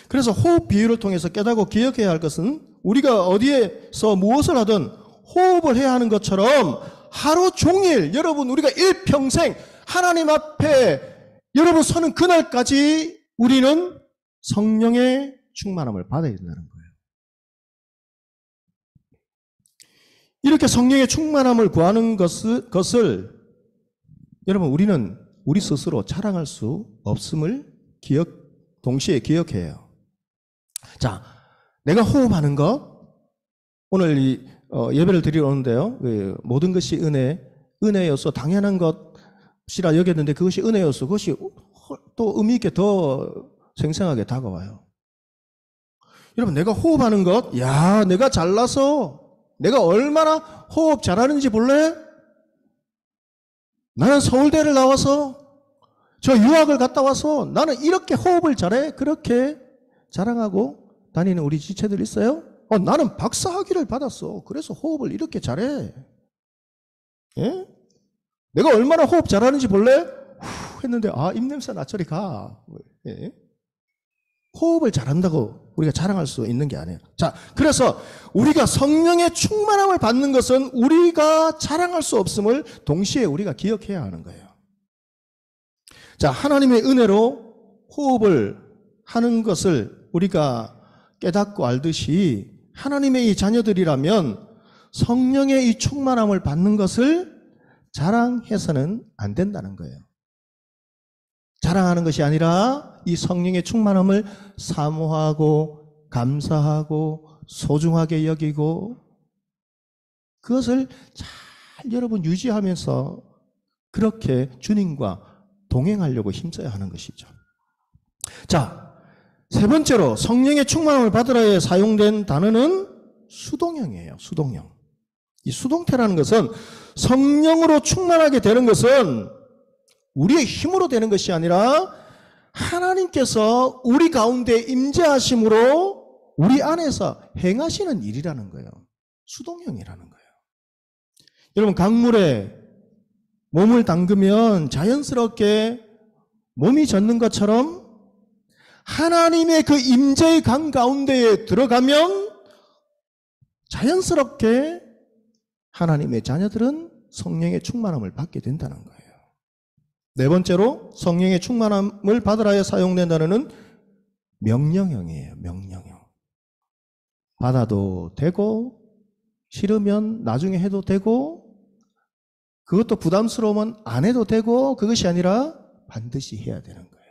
그래서 호흡 비유를 통해서 깨닫고 기억해야 할 것은 우리가 어디에서 무엇을 하든 호흡을 해야 하는 것처럼 하루 종일 여러분 우리가 일평생 하나님 앞에 여러분 서는 그날까지 우리는 성령의 충만함을 받아야 된다는 거예요. 이렇게 성령의 충만함을 구하는 것을 여러분 우리는 우리 스스로 자랑할 수 없음을 동시에 기억해요. 자, 내가 호흡하는 것 오늘 이 예배를 드리러 오는데요. 모든 것이 은혜여서 당연한 것이라 여겼는데 그것이 은혜여서 그것이 또 의미 있게 더 생생하게 다가와요. 여러분 내가 호흡하는 것, 내가 잘나서 내가 얼마나 호흡 잘하는지 볼래? 나는 서울대를 나와서 저 유학을 갔다 와서 나는 이렇게 호흡을 잘해. 그렇게 자랑하고 다니는 우리 지체들 있어요? 나는 박사학위를 받았어. 그래서 호흡을 이렇게 잘해. 예? 내가 얼마나 호흡 잘하는지 볼래? 했는데 입냄새 나 저리 가. 예? 호흡을 잘한다고 우리가 자랑할 수 있는 게 아니에요. 자, 그래서 우리가 성령의 충만함을 받는 것은 우리가 자랑할 수 없음을 동시에 우리가 기억해야 하는 거예요. 자, 하나님의 은혜로 호흡을 하는 것을 우리가 깨닫고 알듯이 하나님의 이 자녀들이라면 성령의 이 충만함을 받는 것을 자랑해서는 안 된다는 거예요. 자랑하는 것이 아니라 이 성령의 충만함을 사모하고 감사하고 소중하게 여기고 그것을 잘 여러분 유지하면서 그렇게 주님과 동행하려고 힘써야 하는 것이죠. 자, 세 번째로 성령의 충만함을 받으라에 사용된 단어는 수동형이에요. 수동형. 이 수동태라는 것은 성령으로 충만하게 되는 것은 우리의 힘으로 되는 것이 아니라 하나님께서 우리 가운데 임재하심으로 우리 안에서 행하시는 일이라는 거예요. 수동형이라는 거예요. 여러분, 강물에 몸을 담그면 자연스럽게 몸이 젖는 것처럼 하나님의 그 임재의 강 가운데에 들어가면 자연스럽게 하나님의 자녀들은 성령의 충만함을 받게 된다는 거예요. 네 번째로 성령의 충만함을 받으라에 사용된 단어는 명령형이에요. 명령형. 받아도 되고 싫으면 나중에 해도 되고 그것도 부담스러우면 안 해도 되고 그것이 아니라 반드시 해야 되는 거예요.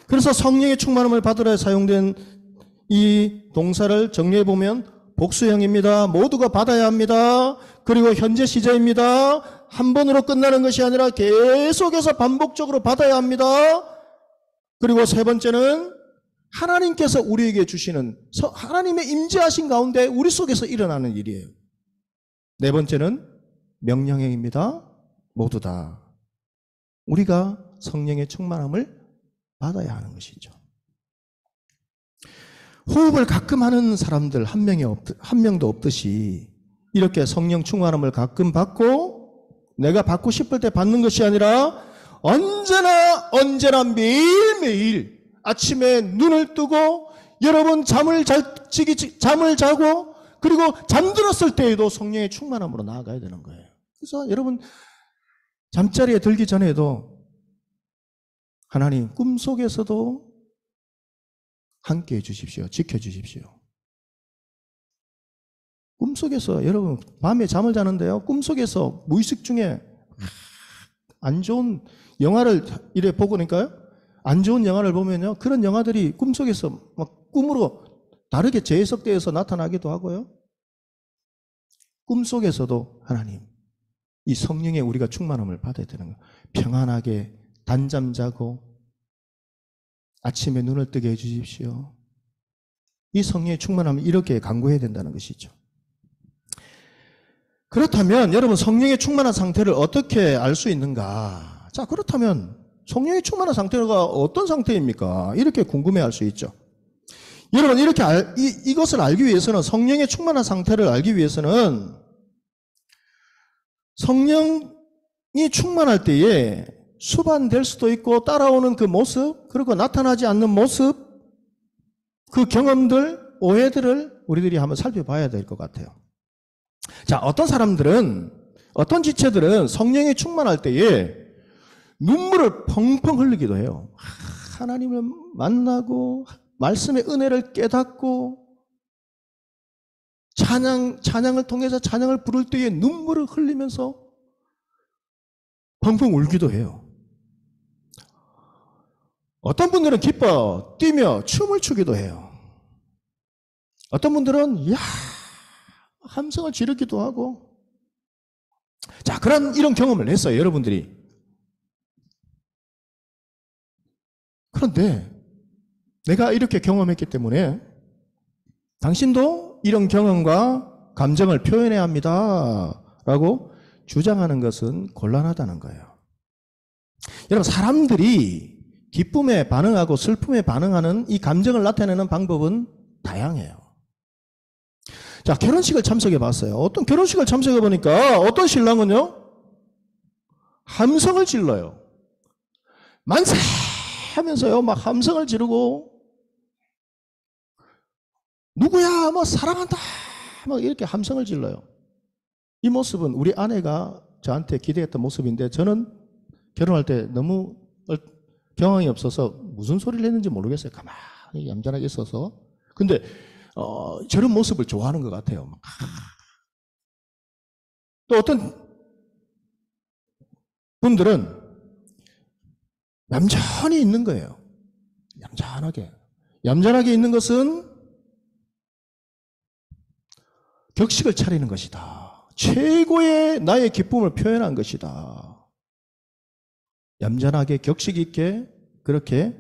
그래서 성령의 충만함을 받으라에 사용된 이 동사를 정리해 보면 복수형입니다. 모두가 받아야 합니다. 그리고 현재 시제입니다. 한 번으로 끝나는 것이 아니라 계속해서 반복적으로 받아야 합니다. 그리고 세 번째는 하나님께서 우리에게 주시는 하나님의 임재하신 가운데 우리 속에서 일어나는 일이에요. 네 번째는 명령형입니다. 모두 다 우리가 성령의 충만함을 받아야 하는 것이죠. 호흡을 가끔 하는 사람들 한 명도 없듯이 이렇게 성령 충만함을 가끔 받고 내가 받고 싶을 때 받는 것이 아니라 언제나 매일매일 아침에 눈을 뜨고 여러분 잠을 자고 그리고 잠들었을 때에도 성령의 충만함으로 나아가야 되는 거예요. 그래서 여러분 잠자리에 들기 전에도 하나님 꿈속에서도 함께 해주십시오. 지켜주십시오. 꿈속에서 여러분 밤에 잠을 자는데요. 꿈속에서 무의식 중에 안 좋은 영화를 이래 보고니까요. 안 좋은 영화를 보면요. 그런 영화들이 꿈속에서 막 꿈으로 다르게 재해석되어서 나타나기도 하고요. 꿈속에서도 하나님 이 성령에 우리가 충만함을 받아야 되는 거예요. 평안하게 단잠 자고 아침에 눈을 뜨게 해주십시오. 이 성령의 충만함을 이렇게 간구해야 된다는 것이죠. 그렇다면 여러분 성령의 충만한 상태를 어떻게 알 수 있는가? 자, 그렇다면 성령의 충만한 상태가 어떤 상태입니까? 이렇게 궁금해할 수 있죠. 여러분 이렇게 이것을 알기 위해서는 성령의 충만한 상태를 알기 위해서는 성령이 충만할 때에 수반될 수도 있고 따라오는 그 모습 그리고 나타나지 않는 모습 그 경험들 오해들을 우리들이 한번 살펴봐야 될 것 같아요. 자, 어떤 사람들은 어떤 지체들은 성령이 충만할 때에 눈물을 펑펑 흘리기도 해요. 하나님을 만나고 말씀의 은혜를 깨닫고 찬양을 통해서 찬양을 부를 때에 눈물을 흘리면서 펑펑 울기도 해요. 어떤 분들은 기뻐 뛰며 춤을 추기도 해요. 어떤 분들은 함성을 지르기도 하고. 자, 이런 경험을 했어요, 여러분들이. 그런데 내가 이렇게 경험했기 때문에 당신도 이런 경험과 감정을 표현해야 합니다 라고 주장하는 것은 곤란하다는 거예요. 여러분 사람들이 기쁨에 반응하고 슬픔에 반응하는 이 감정을 나타내는 방법은 다양해요. 자, 결혼식을 참석해 봤어요. 어떤 결혼식을 참석해 보니까 어떤 신랑은요 함성을 질러요. 만세 하면서요 막 함성을 지르고 누구야 뭐 사랑한다 막 이렇게 함성을 질러요. 이 모습은 우리 아내가 저한테 기대했던 모습인데 저는 결혼할 때 너무 경황이 없어서 무슨 소리를 했는지 모르겠어요. 가만히 얌전하게 있어서. 근데 저런 모습을 좋아하는 것 같아요. 또 어떤 분들은 얌전히 있는 거예요. 얌전하게. 얌전하게 있는 것은 격식을 차리는 것이다. 최고의 나의 기쁨을 표현한 것이다. 얌전하게 격식 있게 그렇게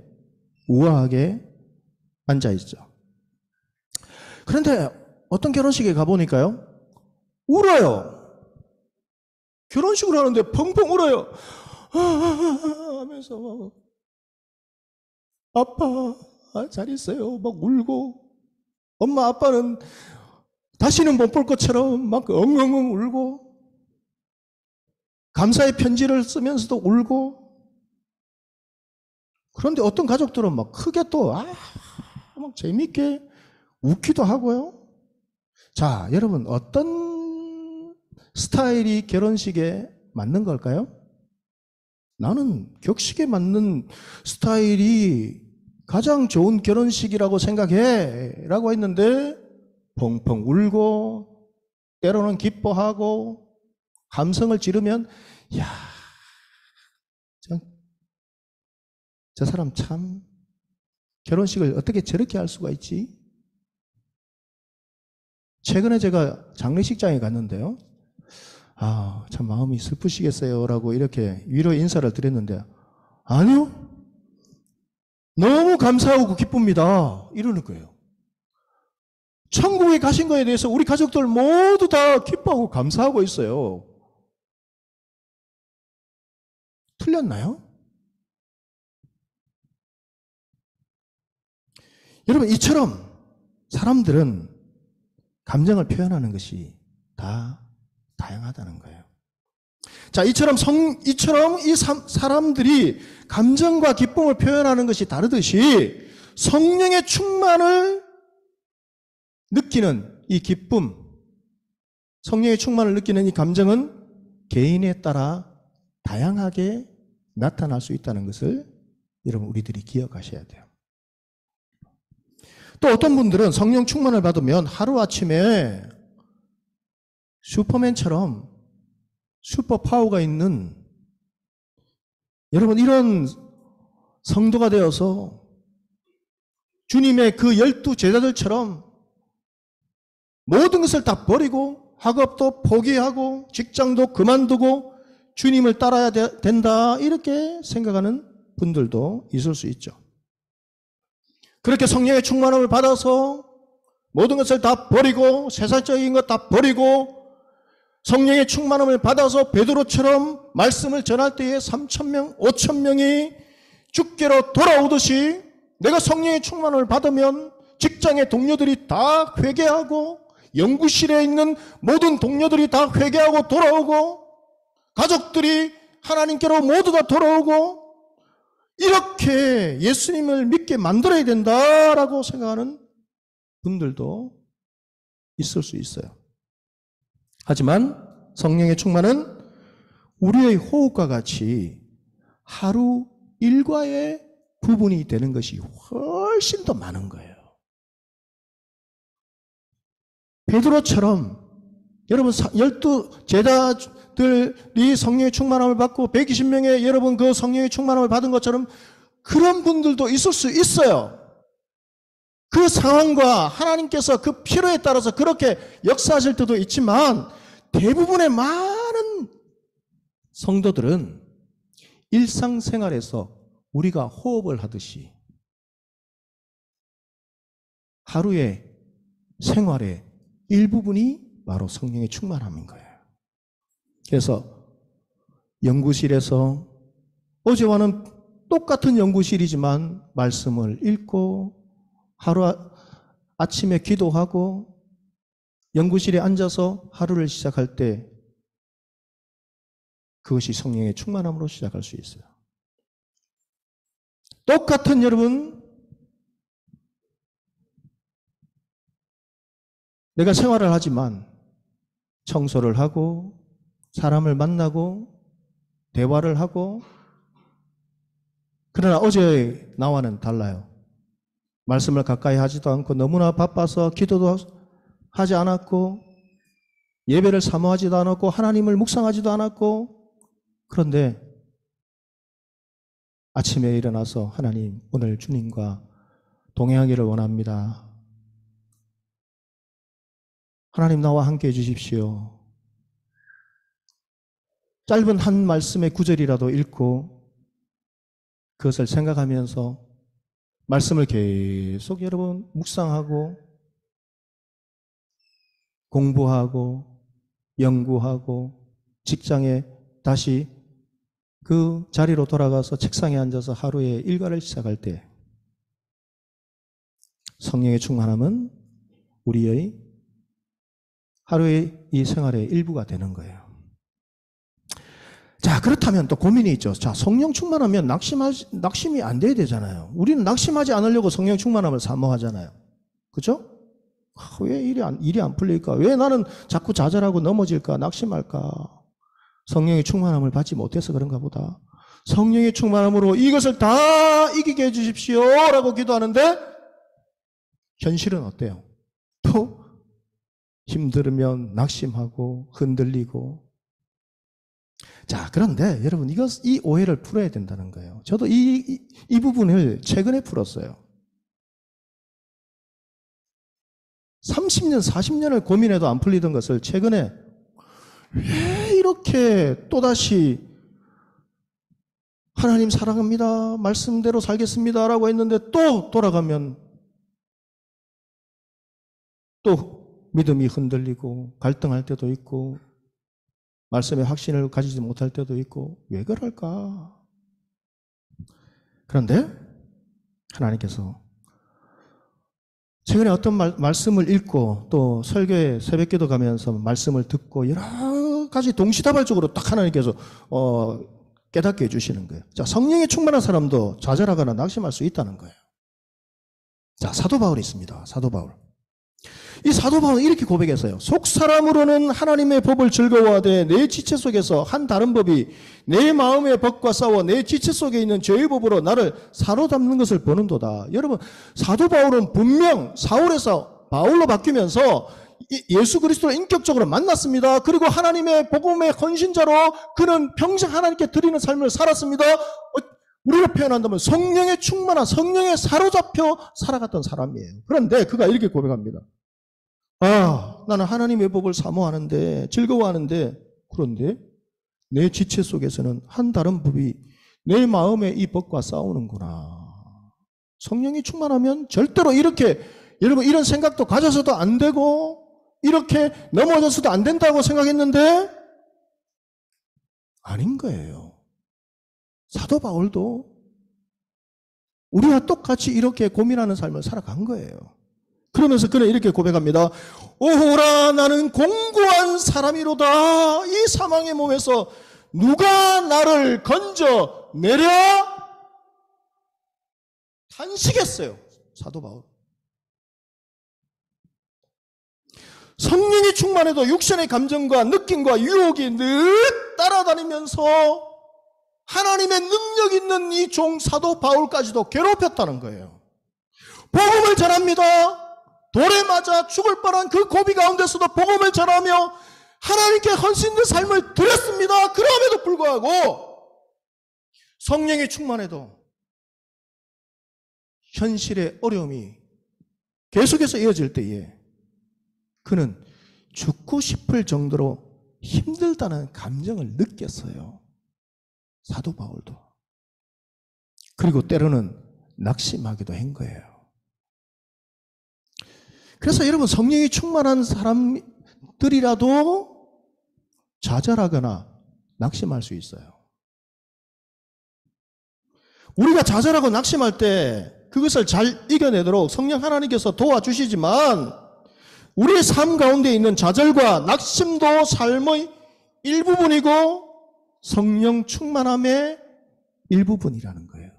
우아하게 앉아있죠. 그런데 어떤 결혼식에 가보니까요, 울어요. 결혼식을 하는데 펑펑 울어요. 하면서 아빠 잘 있어요 막 울고, 엄마 아빠는 다시는 못 볼 것처럼 막 엉엉엉 울고, 감사의 편지를 쓰면서도 울고. 그런데 어떤 가족들은 막 크게 또 막 재밌게 웃기도 하고요. 자, 여러분 어떤 스타일이 결혼식에 맞는 걸까요? 나는 격식에 맞는 스타일이 가장 좋은 결혼식이라고 생각해 라고 했는데 펑펑 울고 때로는 기뻐하고 감성을 지르면 야, 저 사람 참 결혼식을 어떻게 저렇게 할 수가 있지? 최근에 제가 장례식장에 갔는데요, 참 마음이 슬프시겠어요 라고 이렇게 위로 인사를 드렸는데, 아니요, 너무 감사하고 기쁩니다 이러는 거예요. 천국에 가신 거에 대해서 우리 가족들 모두 다 기뻐하고 감사하고 있어요. 틀렸나요? 여러분, 이처럼 사람들은 감정을 표현하는 것이 다 다양하다는 거예요. 자, 이처럼 이 사람들이 감정과 기쁨을 표현하는 것이 다르듯이 성령의 충만을 느끼는 이 기쁨, 성령의 충만을 느끼는 이 감정은 개인에 따라 다양하게 나타날 수 있다는 것을 여러분 우리들이 기억하셔야 돼요. 또 어떤 분들은 성령 충만을 받으면 하루아침에 슈퍼맨처럼 슈퍼파워가 있는, 여러분 이런 성도가 되어서 주님의 그 12 제자들처럼 모든 것을 다 버리고 학업도 포기하고 직장도 그만두고 주님을 따라야 된다 이렇게 생각하는 분들도 있을 수 있죠. 그렇게 성령의 충만함을 받아서 모든 것을 다 버리고 세상적인 것 다 버리고 성령의 충만함을 받아서 베드로처럼 말씀을 전할 때에 3,000명, 5,000명이 주께로 돌아오듯이 내가 성령의 충만함을 받으면 직장의 동료들이 다 회개하고 연구실에 있는 모든 동료들이 다 회개하고 돌아오고 가족들이 하나님께로 모두 다 돌아오고 이렇게 예수님을 믿게 만들어야 된다라고 생각하는 분들도 있을 수 있어요. 하지만 성령의 충만은 우리의 호흡과 같이 하루 일과의 부분이 되는 것이 훨씬 더 많은 거예요. 베드로처럼 여러분 12 제자들이 성령의 충만함을 받고 120명의 여러분 그 성령의 충만함을 받은 것처럼 그런 분들도 있을 수 있어요. 그 상황과 하나님께서 그 필요에 따라서 그렇게 역사하실 때도 있지만 대부분의 많은 성도들은 일상생활에서 우리가 호흡을 하듯이 하루의 생활의 일부분이 바로 성령의 충만함인 거예요. 그래서 연구실에서 어제와는 똑같은 연구실이지만 말씀을 읽고 하루 아침에 기도하고 연구실에 앉아서 하루를 시작할 때 그것이 성령의 충만함으로 시작할 수 있어요. 똑같은 여러분 내가 생활을 하지만 청소를 하고 사람을 만나고 대화를 하고 그러나 어제 나와는 달라요. 말씀을 가까이 하지도 않고 너무나 바빠서 기도도 하지 않았고 예배를 사모하지도 않았고 하나님을 묵상하지도 않았고, 그런데 아침에 일어나서 하나님, 오늘 주님과 동행하기를 원합니다. 하나님, 나와 함께 해주십시오. 짧은 한 말씀의 구절이라도 읽고 그것을 생각하면서 말씀을 계속 여러분 묵상하고 공부하고 연구하고 직장에 다시 그 자리로 돌아가서 책상에 앉아서 하루의 일과를 시작할 때 성령의 충만함은 우리의 하루의 이 생활의 일부가 되는 거예요. 자, 그렇다면 또 고민이 있죠. 자, 성령 충만하면 낙심이 안 돼야 되잖아요. 우리는 낙심하지 않으려고 성령 충만함을 사모하잖아요. 그죠? 왜 일이 안 풀릴까? 왜 나는 자꾸 좌절하고 넘어질까? 낙심할까? 성령의 충만함을 받지 못해서 그런가 보다. 성령의 충만함으로 이것을 다 이기게 해주십시오 라고 기도하는데 현실은 어때요? 또 힘들으면 낙심하고 흔들리고. 자, 그런데 여러분, 이 오해를 풀어야 된다는 거예요. 저도 이 부분을 최근에 풀었어요. 30년, 40년을 고민해도 안 풀리던 것을 최근에 왜 이렇게 또다시 하나님 사랑합니다, 말씀대로 살겠습니다 라고 했는데 또 돌아가면 또 믿음이 흔들리고 갈등할 때도 있고 말씀에 확신을 가지지 못할 때도 있고, 왜 그럴까? 그런데 하나님께서 최근에 어떤 말씀을 읽고 또 설교에 새벽기도 가면서 말씀을 듣고 여러 가지 동시다발적으로 딱 하나님께서 깨닫게 해주시는 거예요. 자, 성령에 충만한 사람도 좌절하거나 낙심할 수 있다는 거예요. 자, 사도 바울이 있습니다. 사도 바울. 이 사도 바울은 이렇게 고백했어요. 속사람으로는 하나님의 법을 즐거워하되 내 지체 속에서 한 다른 법이 내 마음의 법과 싸워 내 지체 속에 있는 죄의 법으로 나를 사로잡는 것을 보는도다. 여러분, 사도 바울은 분명 사울에서 바울로 바뀌면서 예수 그리스도를 인격적으로 만났습니다. 그리고 하나님의 복음의 헌신자로 그는 평생 하나님께 드리는 삶을 살았습니다. 우리로 표현한다면 성령에 충만한, 성령에 사로잡혀 살아갔던 사람이에요. 그런데 그가 이렇게 고백합니다. 나는 하나님의 법을 사모하는데, 즐거워하는데, 그런데 내 지체 속에서는 한 다른 법이 내 마음의 이 법과 싸우는구나. 성령이 충만하면 절대로 이렇게, 여러분, 이런 생각도 가져서도 안 되고 이렇게 넘어져서도 안 된다고 생각했는데 아닌 거예요. 사도 바울도 우리와 똑같이 이렇게 고민하는 삶을 살아간 거예요. 그러면서 그는 이렇게 고백합니다. 오호라, 나는 공고한 사람이로다. 이 사망의 몸에서 누가 나를 건져내랴? 탄식했어요, 사도 바울. 성령이 충만해도 육신의 감정과 느낌과 유혹이 늘 따라다니면서 하나님의 능력 있는 이 종 사도 바울까지도 괴롭혔다는 거예요. 복음을 전합니다. 돌에 맞아 죽을 뻔한 그 고비 가운데서도 복음을 전하며 하나님께 헌신된 삶을 드렸습니다. 그럼에도 불구하고 성령이 충만해도 현실의 어려움이 계속해서 이어질 때에 그는 죽고 싶을 정도로 힘들다는 감정을 느꼈어요. 사도 바울도. 그리고 때로는 낙심하기도 한 거예요. 그래서 여러분, 성령이 충만한 사람들이라도 좌절하거나 낙심할 수 있어요. 우리가 좌절하고 낙심할 때 그것을 잘 이겨내도록 성령 하나님께서 도와주시지만 우리의 삶 가운데 있는 좌절과 낙심도 삶의 일부분이고 성령 충만함의 일부분이라는 거예요.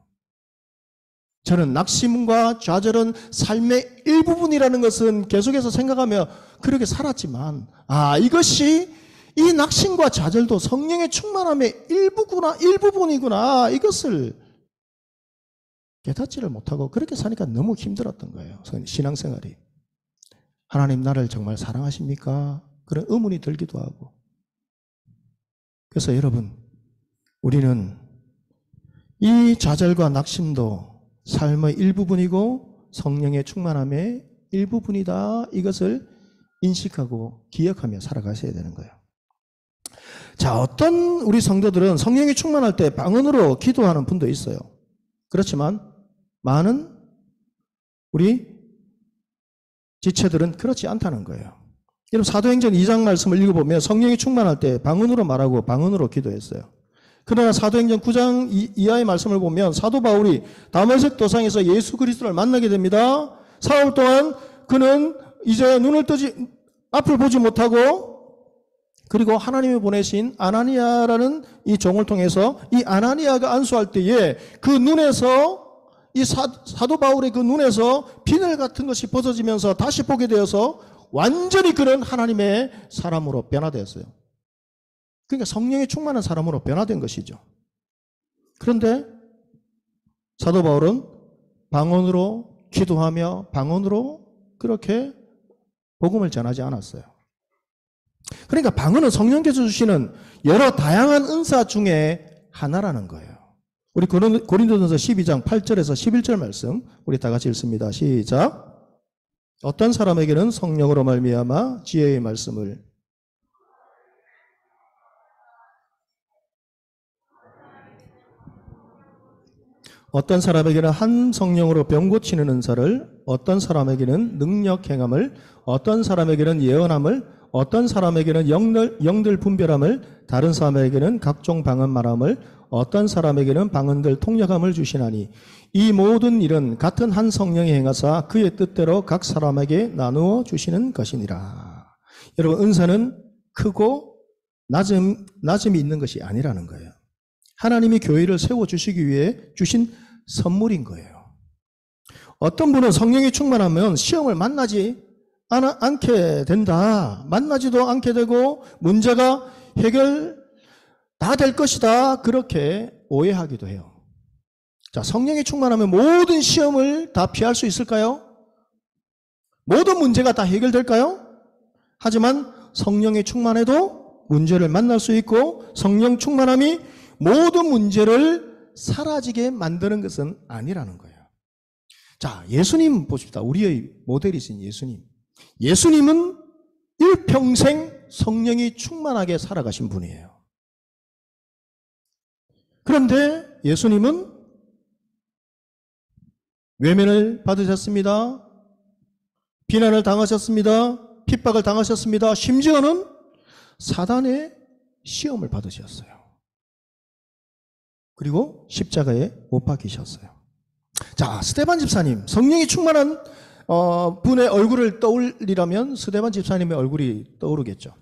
저는 낙심과 좌절은 삶의 일부분이라는 것은 계속해서 생각하며 그렇게 살았지만, 이것이 이 낙심과 좌절도 성령의 충만함의 일부분이구나, 이것을 깨닫지를 못하고 그렇게 사니까 너무 힘들었던 거예요. 신앙생활이. 하나님 나를 정말 사랑하십니까? 그런 의문이 들기도 하고. 그래서 여러분, 우리는 이 좌절과 낙심도 삶의 일부분이고 성령의 충만함의 일부분이다. 이것을 인식하고 기억하며 살아가셔야 되는 거예요. 자, 어떤 우리 성도들은 성령이 충만할 때 방언으로 기도하는 분도 있어요. 그렇지만 많은 우리 지체들은 그렇지 않다는 거예요. 여러분, 사도행전 2장 말씀을 읽어보면 성령이 충만할 때 방언으로 말하고 방언으로 기도했어요. 그러나 사도행전 9장 이하의 말씀을 보면 사도 바울이 다메섹 도상에서 예수 그리스도를 만나게 됩니다. 사흘 동안 그는 이제 앞을 보지 못하고, 그리고 하나님이 보내신 아나니아라는 이 종을 통해서 이 아나니아가 안수할 때에 그 눈에서, 이 사도 바울의 그 눈에서 비늘 같은 것이 벗어지면서 다시 보게 되어서 완전히 그는 하나님의 사람으로 변화되었어요. 그러니까 성령이 충만한 사람으로 변화된 것이죠. 그런데 사도 바울은 방언으로 기도하며 방언으로 그렇게 복음을 전하지 않았어요. 그러니까 방언은 성령께서 주시는 여러 다양한 은사 중에 하나라는 거예요. 우리 고린도전서 12장 8절에서 11절 말씀 우리 다 같이 읽습니다. 시작. 어떤 사람에게는 성령으로 말미암아 지혜의 말씀을, 어떤 사람에게는 한 성령으로 병 고치는 은사를, 어떤 사람에게는 능력 행함을, 어떤 사람에게는 예언함을, 어떤 사람에게는 영들 분별함을, 다른 사람에게는 각종 방언 말함을, 어떤 사람에게는 방언들 통역함을 주시나니 이 모든 일은 같은 한 성령이 행하사 그의 뜻대로 각 사람에게 나누어 주시는 것이니라. 여러분, 은사는 크고 낮음이 있는 것이 아니라는 거예요. 하나님이 교회를 세워주시기 위해 주신 선물인 거예요. 어떤 분은 성령이 충만하면 시험을 만나지 않게 된다. 만나지도 않게 되고 문제가 해결 다 될 것이다. 그렇게 오해하기도 해요. 자, 성령이 충만하면 모든 시험을 다 피할 수 있을까요? 모든 문제가 다 해결될까요? 하지만 성령이 충만해도 문제를 만날 수 있고 성령 충만함이 모든 문제를 사라지게 만드는 것은 아니라는 거예요. 자, 예수님 보십시다. 우리의 모델이신 예수님. 예수님은 일평생 성령이 충만하게 살아가신 분이에요. 그런데 예수님은 외면을 받으셨습니다. 비난을 당하셨습니다. 핍박을 당하셨습니다. 심지어는 사단의 시험을 받으셨어요. 그리고 십자가에 못 박히셨어요. 자, 스데반 집사님, 성령이 충만한 분의 얼굴을 떠올리라면 스데반 집사님의 얼굴이 떠오르겠죠.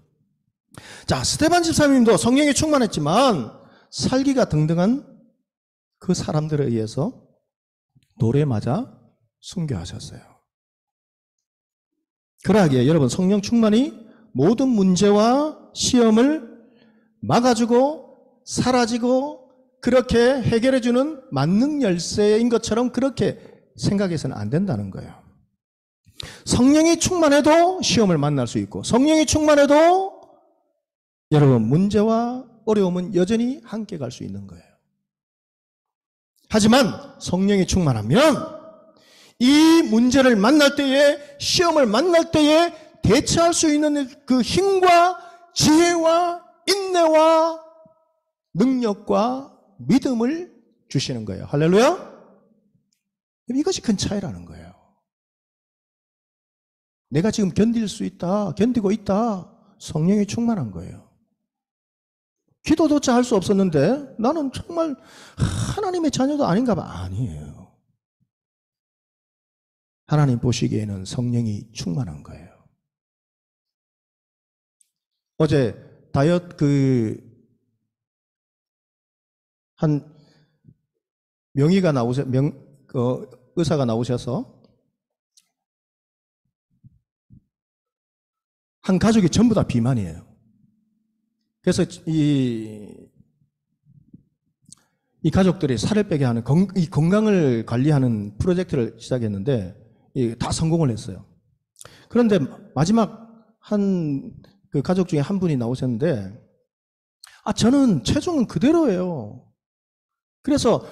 자, 스데반 집사님도 성령이 충만했지만 살기가 등등한 그 사람들에 의해서 돌에 맞아 순교하셨어요. 그러하기에 여러분, 성령 충만이 모든 문제와 시험을 막아주고 사라지고 그렇게 해결해주는 만능 열쇠인 것처럼 그렇게 생각해서는 안 된다는 거예요. 성령이 충만해도 시험을 만날 수 있고 성령이 충만해도 여러분 문제와 어려움은 여전히 함께 갈 수 있는 거예요. 하지만 성령이 충만하면 이 문제를 만날 때에, 시험을 만날 때에 대처할 수 있는 그 힘과 지혜와 인내와 능력과 믿음을 주시는 거예요. 할렐루야. 이것이 큰 차이라는 거예요. 내가 지금 견딜 수 있다, 견디고 있다, 성령이 충만한 거예요. 기도조차 할 수 없었는데 나는 정말 하나님의 자녀도 아닌가 봐. 아니에요. 하나님 보시기에는 성령이 충만한 거예요. 어제 다이어트 한 명의가 의사가 나오셔서 한 가족이 전부 다 비만이에요. 그래서 이 이 가족들이 살을 빼게 하는 이 건강을 관리하는 프로젝트를 시작했는데 다 성공을 했어요. 그런데 마지막 한 그 가족 중에 한 분이 나오셨는데 저는 체중은 그대로예요. 그래서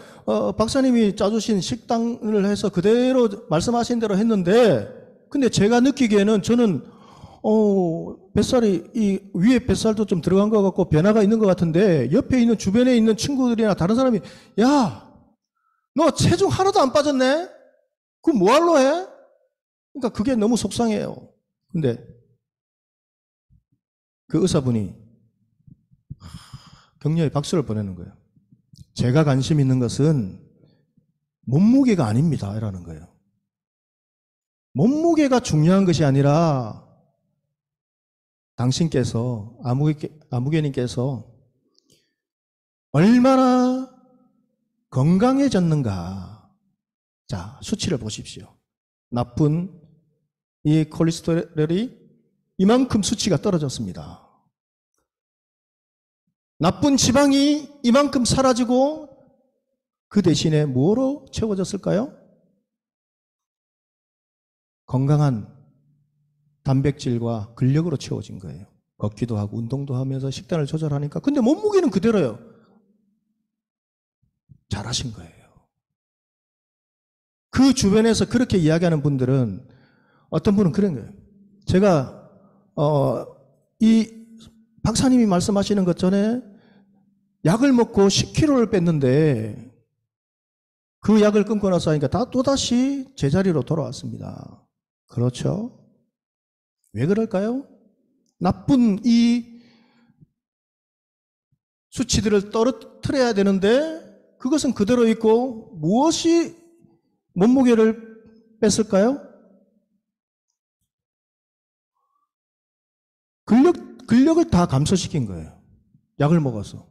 박사님이 짜주신 식단을 해서 그대로 말씀하신 대로 했는데 근데 제가 느끼기에는 저는 뱃살이 이 위에 뱃살도 좀 들어간 것 같고 변화가 있는 것 같은데 옆에 있는 주변에 있는 친구들이나 다른 사람이 야, 너 체중 하나도 안 빠졌네? 그거 뭐하러 해? 그러니까 그게 너무 속상해요. 근데 그 의사분이 격려의 박수를 보내는 거예요. 제가 관심 있는 것은 몸무게가 아닙니다. 이라는 거예요. 몸무게가 중요한 것이 아니라 당신께서, 아무개님께서 얼마나 건강해졌는가. 자, 수치를 보십시오. 나쁜 이 콜레스테롤이 이만큼 수치가 떨어졌습니다. 나쁜 지방이 이만큼 사라지고 그 대신에 뭐로 채워졌을까요? 건강한 단백질과 근력으로 채워진 거예요. 걷기도 하고 운동도 하면서 식단을 조절하니까. 근데 몸무게는 그대로예요. 잘하신 거예요. 그 주변에서 그렇게 이야기하는 분들은 어떤 분은 그런 거예요. 제가 이 박사님이 말씀하시는 것 전에 약을 먹고 10kg를 뺐는데 그 약을 끊고 나서 하니까 또다시 제자리로 돌아왔습니다. 그렇죠? 왜 그럴까요? 나쁜 이 수치들을 떨어뜨려야 되는데 그것은 그대로 있고 무엇이 몸무게를 뺐을까요? 근력을 다 감소시킨 거예요. 약을 먹어서.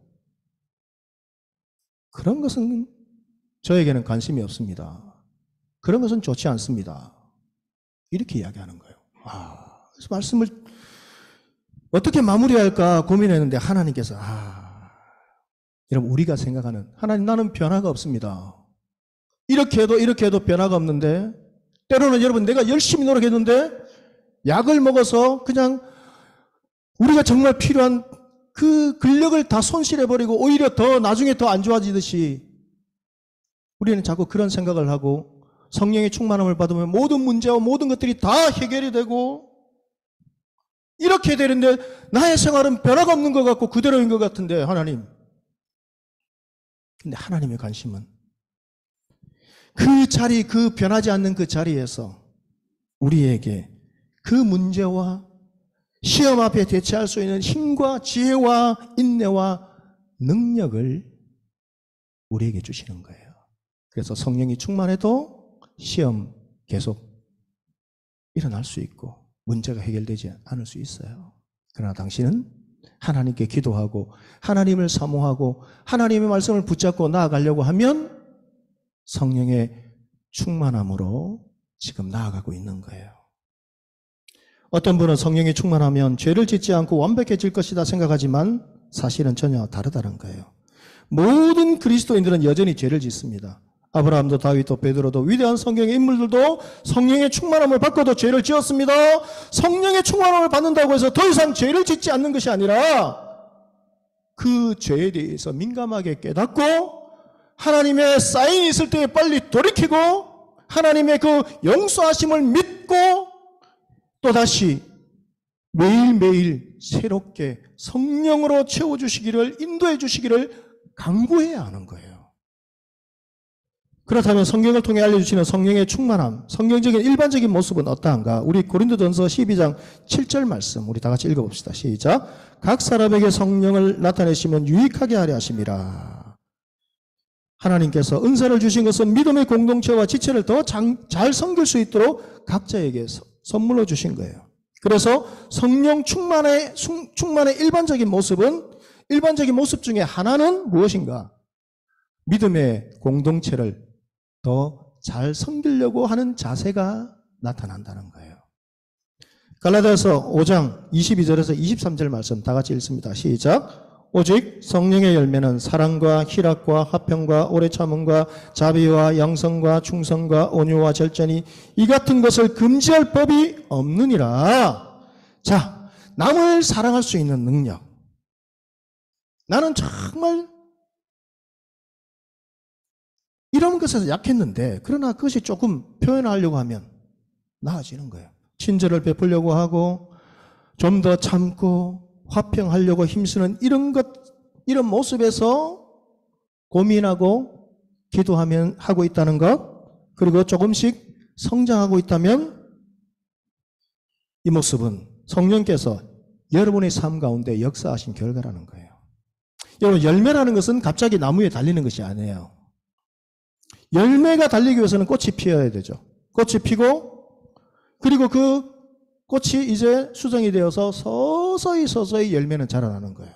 그런 것은 저에게는 관심이 없습니다. 그런 것은 좋지 않습니다. 이렇게 이야기하는 거예요. 그래서 말씀을 어떻게 마무리할까 고민했는데 하나님께서 여러분 우리가 생각하는 하나님 나는 변화가 없습니다. 이렇게 해도 변화가 없는데 때로는 여러분 내가 열심히 노력했는데 약을 먹어서 그냥 우리가 정말 필요한 그 근력을 다 손실해버리고 오히려 더 나중에 더 안 좋아지듯이 우리는 자꾸 그런 생각을 하고 성령의 충만함을 받으면 모든 문제와 모든 것들이 다 해결이 되고 이렇게 되는데 나의 생활은 변화가 없는 것 같고 그대로인 것 같은데 하나님. 근데 하나님의 관심은 그 자리, 그 변하지 않는 그 자리에서 우리에게 그 문제와 시험 앞에 대처할 수 있는 힘과 지혜와 인내와 능력을 우리에게 주시는 거예요. 그래서 성령이 충만해도 시험 계속 일어날 수 있고 문제가 해결되지 않을 수 있어요. 그러나 당신은 하나님께 기도하고 하나님을 사모하고 하나님의 말씀을 붙잡고 나아가려고 하면 성령의 충만함으로 지금 나아가고 있는 거예요. 어떤 분은 성령이 충만하면 죄를 짓지 않고 완벽해질 것이다 생각하지만 사실은 전혀 다르다는 거예요. 모든 그리스도인들은 여전히 죄를 짓습니다. 아브라함도 다윗도 베드로도 위대한 성경의 인물들도 성령의 충만함을 받고도 죄를 지었습니다. 성령의 충만함을 받는다고 해서 더 이상 죄를 짓지 않는 것이 아니라 그 죄에 대해서 민감하게 깨닫고 하나님의 사인이 있을 때 빨리 돌이키고 하나님의 그 용서하심을 믿고 또다시 매일매일 새롭게 성령으로 채워주시기를 인도해 주시기를 간구해야 하는 거예요. 그렇다면 성경을 통해 알려주시는 성령의 충만함, 성경적인 일반적인 모습은 어떠한가? 우리 고린도전서 12장 7절 말씀 우리 다 같이 읽어봅시다. 시작. 각 사람에게 성령을 나타내시면 유익하게 하려 하심이라. 하나님께서 은사를 주신 것은 믿음의 공동체와 지체를 더 잘 섬길 수 있도록 각자에게 선물로 주신 거예요. 그래서 성령 충만의 일반적인 모습 중에 하나는 무엇인가? 믿음의 공동체를 더 잘 섬기려고 하는 자세가 나타난다는 거예요. 갈라디아서 5장 22절에서 23절 말씀 다 같이 읽습니다. 시작. 오직 성령의 열매는 사랑과 희락과 화평과 오래 참음과 자비와 양성과 충성과 온유와 절제니 이 같은 것을 금지할 법이 없느니라. 자, 남을 사랑할 수 있는 능력. 나는 정말 이런 것에서 약했는데 그러나 그것이 조금 표현하려고 하면 나아지는 거예요. 친절을 베풀려고 하고 좀 더 참고 화평하려고 힘쓰는 이런 모습에서 고민하고 하고 있다는 것, 그리고 조금씩 성장하고 있다면 이 모습은 성령께서 여러분의 삶 가운데 역사하신 결과라는 거예요. 여러분, 열매라는 것은 갑자기 나무에 달리는 것이 아니에요. 열매가 달리기 위해서는 꽃이 피어야 되죠. 꽃이 피고 그리고 그 꽃이 이제 수정이 되어서 서서히 열매는 자라나는 거예요.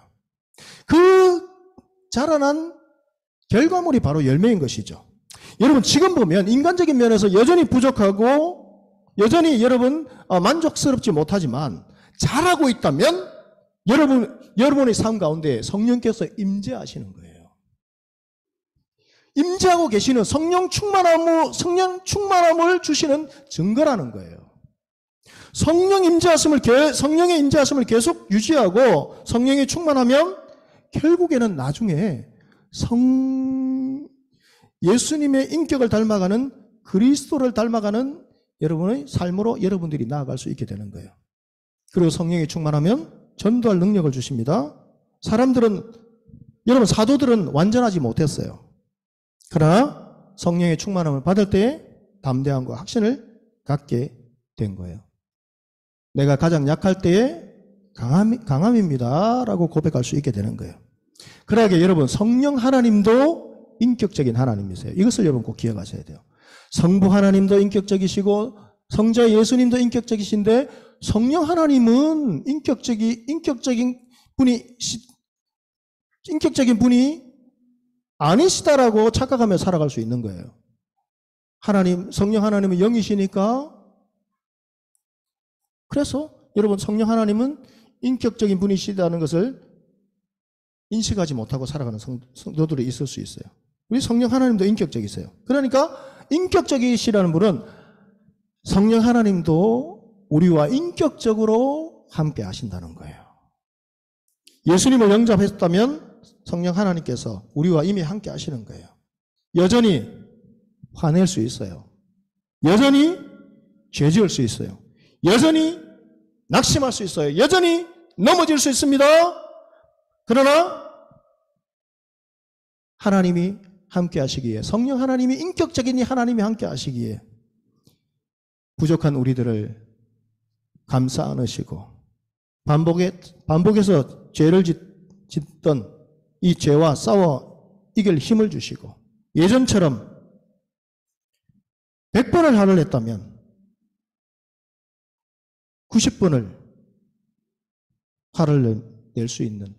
그 자라난 결과물이 바로 열매인 것이죠. 여러분, 지금 보면 인간적인 면에서 여전히 부족하고 여전히 여러분 만족스럽지 못하지만 잘하고 있다면 여러분의 삶 가운데 성령께서 임재하시는 거예요. 임재하고 계시는 성령 충만함을 주시는 증거라는 거예요. 성령의 임재하심을 계속 유지하고 성령이 충만하면 결국에는 나중에 예수님의 인격을 닮아가는 그리스도를 닮아가는 여러분의 삶으로 여러분들이 나아갈 수 있게 되는 거예요. 그리고 성령이 충만하면 전도할 능력을 주십니다. 여러분 사도들은 완전하지 못했어요. 그러나 성령의 충만함을 받을 때 담대함과 확신을 갖게 된 거예요. 내가 가장 약할 때에 강함입니다 라고 고백할 수 있게 되는 거예요. 그러하게 여러분, 성령 하나님도 인격적인 하나님이세요. 이것을 여러분 꼭 기억하셔야 돼요. 성부 하나님도 인격적이시고 성자 예수님도 인격적이신데 성령 하나님은 인격적인 분이 아니시다라고 착각하며 살아갈 수 있는 거예요. 성령 하나님은 영이시니까. 그래서 여러분, 성령 하나님은 인격적인 분이시다는 것을 인식하지 못하고 살아가는 성도들이 있을 수 있어요. 우리 성령 하나님도 인격적이세요. 그러니까 인격적이시라는 분은 성령 하나님도 우리와 인격적으로 함께 하신다는 거예요. 예수님을 영접했다면 성령 하나님께서 우리와 이미 함께 하시는 거예요. 여전히 화낼 수 있어요. 여전히 죄 지을 수 있어요. 여전히 낙심할 수 있어요. 여전히 넘어질 수 있습니다. 그러나 하나님이 함께 하시기에, 성령 하나님이 인격적인 하나님이 함께 하시기에 부족한 우리들을 감싸 안으시고 반복해서 죄를 짓던 이 죄와 싸워 이길 힘을 주시고, 예전처럼 100번을 화를 냈다면 90번을 화를 낼 수 있는,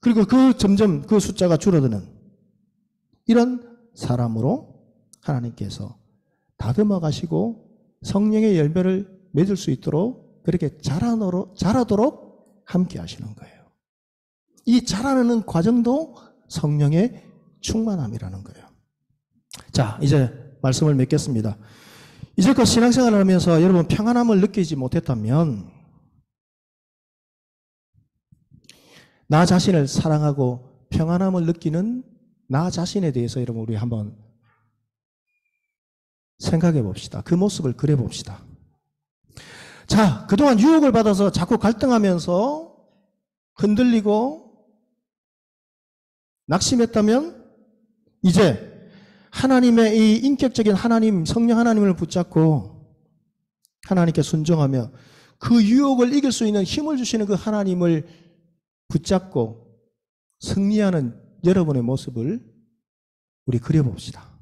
그리고 점점 그 숫자가 줄어드는 이런 사람으로 하나님께서 다듬어 가시고 성령의 열매를 맺을 수 있도록 그렇게 자라도록 함께 하시는 거예요. 이 자라는 과정도 성령의 충만함이라는 거예요. 자, 이제 말씀을 맺겠습니다. 이제껏 신앙생활을 하면서 여러분 평안함을 느끼지 못했다면 나 자신을 사랑하고 평안함을 느끼는 나 자신에 대해서 여러분 우리 한번 생각해 봅시다. 그 모습을 그려 봅시다. 자, 그동안 유혹을 받아서 자꾸 갈등하면서 흔들리고 낙심했다면 이제 하나님의 이 인격적인 하나님, 성령 하나님을 붙잡고 하나님께 순종하며 그 유혹을 이길 수 있는 힘을 주시는 그 하나님을 붙잡고 승리하는 여러분의 모습을 우리 그려봅시다.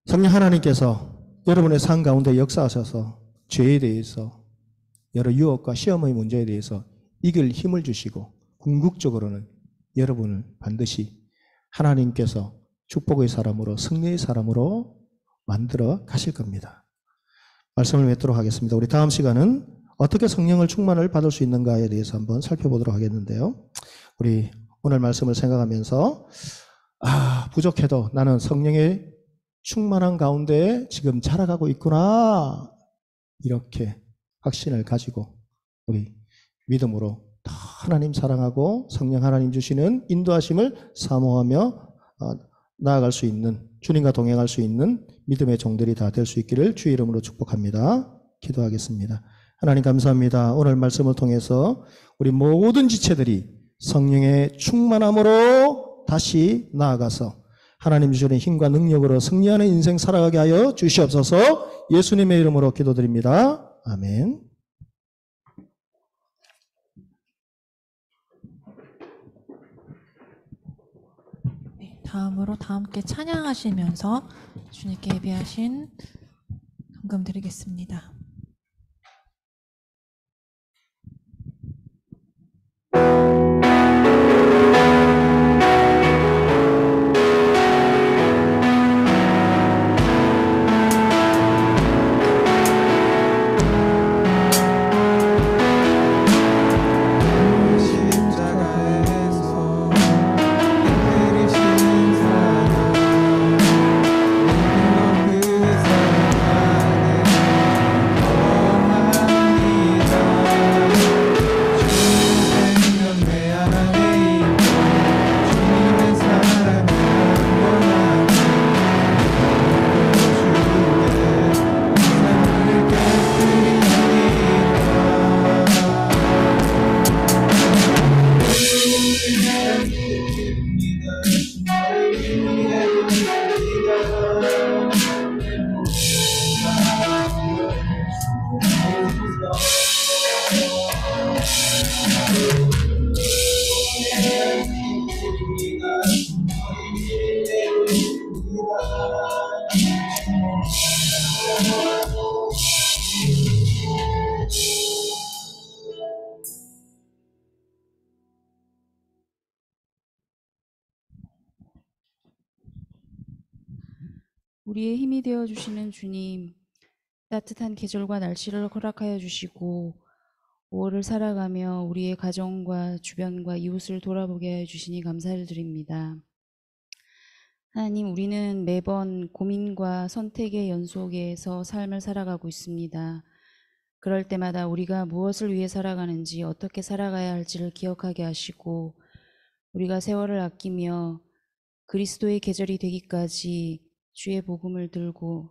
성령 하나님께서 여러분의 삶 가운데 역사하셔서 죄에 대해서, 여러 유혹과 시험의 문제에 대해서 이길 힘을 주시고 궁극적으로는 여러분을 반드시 하나님께서 축복의 사람으로, 승리의 사람으로 만들어 가실 겁니다. 말씀을 맺도록 하겠습니다. 우리 다음 시간은 어떻게 성령을 충만을 받을 수 있는가에 대해서 한번 살펴보도록 하겠는데요. 우리 오늘 말씀을 생각하면서 부족해도 나는 성령의 충만한 가운데 지금 자라가고 있구나, 이렇게 확신을 가지고 우리 믿음으로 더 하나님 사랑하고 성령 하나님 주시는 인도하심을 사모하며 나아갈 수 있는, 주님과 동행할 수 있는 믿음의 종들이 다 될 수 있기를 주의 이름으로 축복합니다. 기도하겠습니다. 하나님 감사합니다. 오늘 말씀을 통해서 우리 모든 지체들이 성령의 충만함으로 다시 나아가서 하나님 주시는 힘과 능력으로 승리하는 인생 살아가게 하여 주시옵소서. 예수님의 이름으로 기도드립니다. 아멘. 네, 다음으로 다 함께 찬양하시면서 주님께 예배하신 헌금 드리겠습니다. 우리의 힘이 되어 주시는 주님, 따뜻한 계절과 날씨를 허락하여 주시고 5월을 살아가며 우리의 가정과 주변과 이웃을 돌아보게 하여 주시니 감사를 드립니다. 하나님, 우리는 매번 고민과 선택의 연속에서 삶을 살아가고 있습니다. 그럴 때마다 우리가 무엇을 위해 살아가는지, 어떻게 살아가야 할지를 기억하게 하시고 우리가 세월을 아끼며 그리스도의 계절이 되기까지 주의 복음을 들고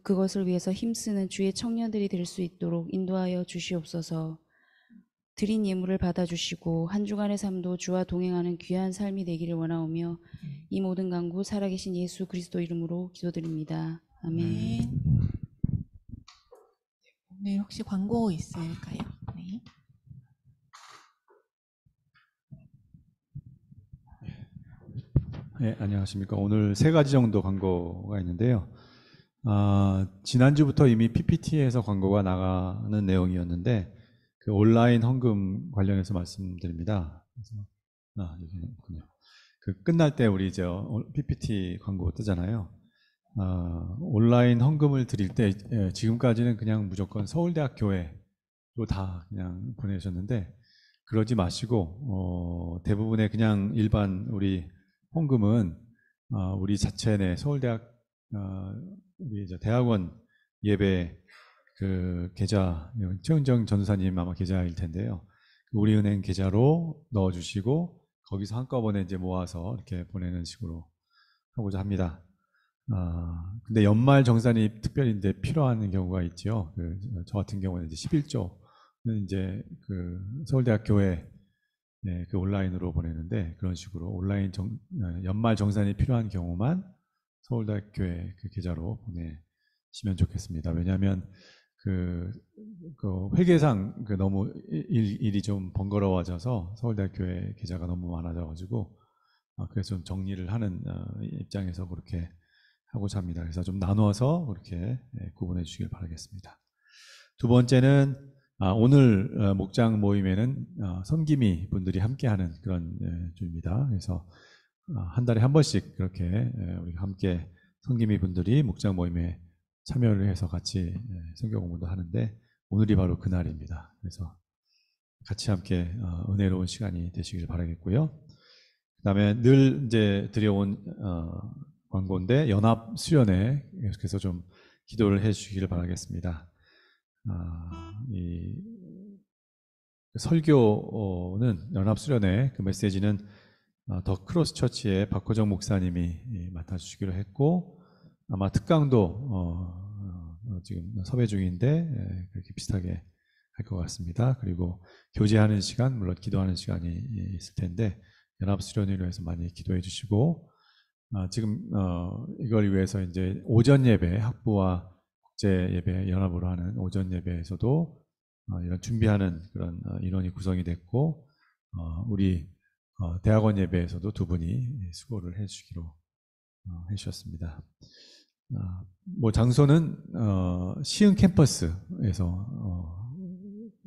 그것을 위해서 힘쓰는 주의 청년들이 될 수 있도록 인도하여 주시옵소서. 드린 예물을 받아주시고 한 주간의 삶도 주와 동행하는 귀한 삶이 되기를 원하오며 이 모든 간구 살아계신 예수 그리스도 이름으로 기도드립니다. 아멘. 오늘 혹시 광고 있을까요? 네. 네, 안녕하십니까. 오늘 3가지 정도 광고가 있는데요. 지난주부터 이미 PPT에서 광고가 나가는 내용이었는데 그 온라인 헌금 관련해서 말씀드립니다. 그래서, 여기 있군요. 그 끝날 때 우리 PPT 광고 뜨잖아요. 온라인 헌금을 드릴 때 지금까지는 그냥 무조건 서울대학 교회로 다 그냥 보내셨는데 그러지 마시고 대부분의 그냥 일반 우리 헌금은 우리 자체 내 서울대학 우리 대학원 예배 그 계좌, 최은정 전사님 아마 계좌일 텐데요. 우리은행 계좌로 넣어주시고 거기서 한꺼번에 이제 모아서 이렇게 보내는 식으로 하고자 합니다. 근데 연말 정산이 특별히 이제 필요한 경우가 있죠. 저 같은 경우는 이제 11조는 이제 그 서울대학 교회 그 온라인으로 보내는데 그런 식으로 온라인 연말 정산이 필요한 경우만 서울대학 교회 그 계좌로 보내시면 좋겠습니다. 왜냐하면 그 회계상 너무 일이 좀 번거로워져서 서울대학 교회 계좌가 너무 많아져가지고 그래서 좀 정리를 하는 입장에서 그렇게 하고자 합니다. 그래서 좀 나누어서 그렇게 구분해 주시길 바라겠습니다. 두 번째는 오늘 목장 모임에는 선기미 분들이 함께하는 그런 주입니다. 그래서 한 달에 한 번씩 그렇게 우리가 함께 선기미 분들이 목장 모임에 참여를 해서 같이 성경 공부도 하는데 오늘이 바로 그날입니다. 그래서 같이 함께 은혜로운 시간이 되시길 바라겠고요. 그다음에 늘 이제 드려온 광고인데 연합 수련회 계속해서 좀 기도를 해주시기를 바라겠습니다. 이 설교는 연합 수련회 그 메시지는 더 크로스 처치의 박호정 목사님이 맡아주시기로 했고 아마 특강도 지금 섭외 중인데 그렇게 비슷하게 할 것 같습니다. 그리고 교제하는 시간, 물론 기도하는 시간이 있을 텐데 연합 수련회로 해서 많이 기도해 주시고 지금 이걸 위해서 이제 오전 예배 학부와 국제 예배 연합으로 하는 오전 예배에서도 이런 준비하는 그런 인원이 구성이 됐고 우리 대학원 예배에서도 두 분이 수고를 해주시기로 해주셨습니다. 뭐 장소는 시흥 캠퍼스에서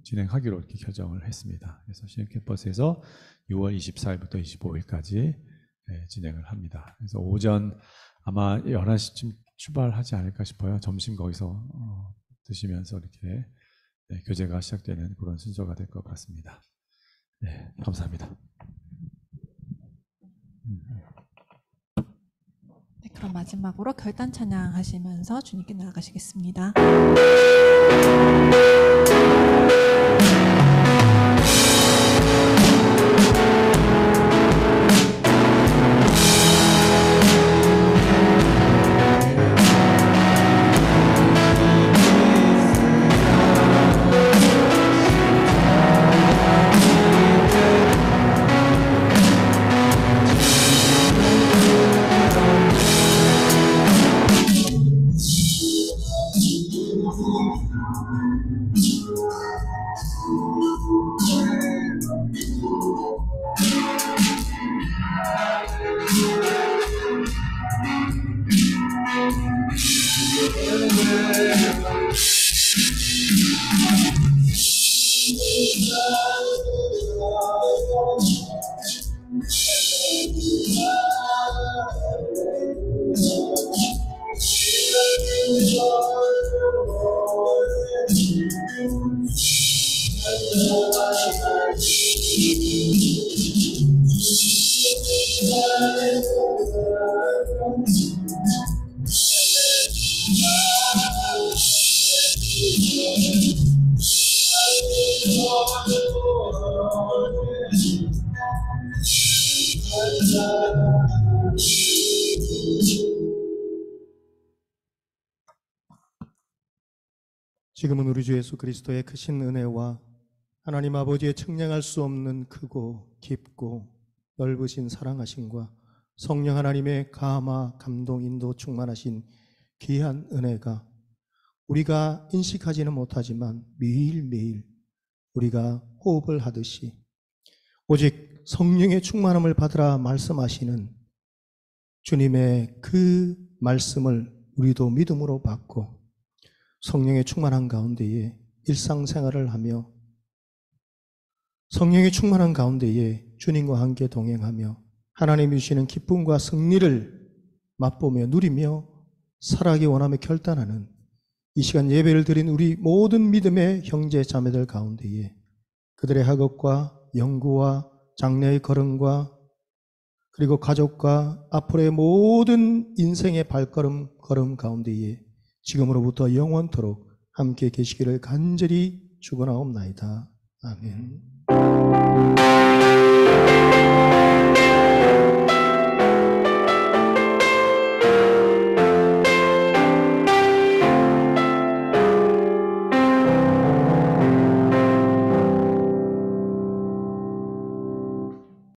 진행하기로 이렇게 결정을 했습니다. 그래서 시흥 캠퍼스에서 6월 24일부터 25일까지 진행을 합니다. 그래서 오전 아마 11시쯤 출발하지 않을까 싶어요. 점심 거기서 드시면서 이렇게 교제가 시작되는 그런 순서가 될 것 같습니다. 네, 감사합니다. 네, 그럼 마지막으로 결단 찬양하시면서 주님께 나아가시겠습니다. 지금은 우리 주 예수 그리스도의 크신 은혜와 하나님 아버지의 측량할 수 없는 크고 깊고 넓으신 사랑하심과 성령 하나님의 감화, 감동, 인도 충만하신 귀한 은혜가 우리가 인식하지는 못하지만 매일매일 우리가 호흡을 하듯이 오직 성령의 충만함을 받으라 말씀하시는 주님의 그 말씀을 우리도 믿음으로 받고 성령의 충만한 가운데에 일상생활을 하며 성령의 충만한 가운데에 주님과 함께 동행하며 하나님이 주시는 기쁨과 승리를 맛보며 누리며 살아가기 원하며 결단하는 이 시간 예배를 드린 우리 모든 믿음의 형제 자매들 가운데에 그들의 학업과 연구와 장래의 걸음과 그리고 가족과 앞으로의 모든 인생의 걸음 가운데에 지금으로부터 영원토록 함께 계시기를 간절히 축원하옵나이다. 아멘.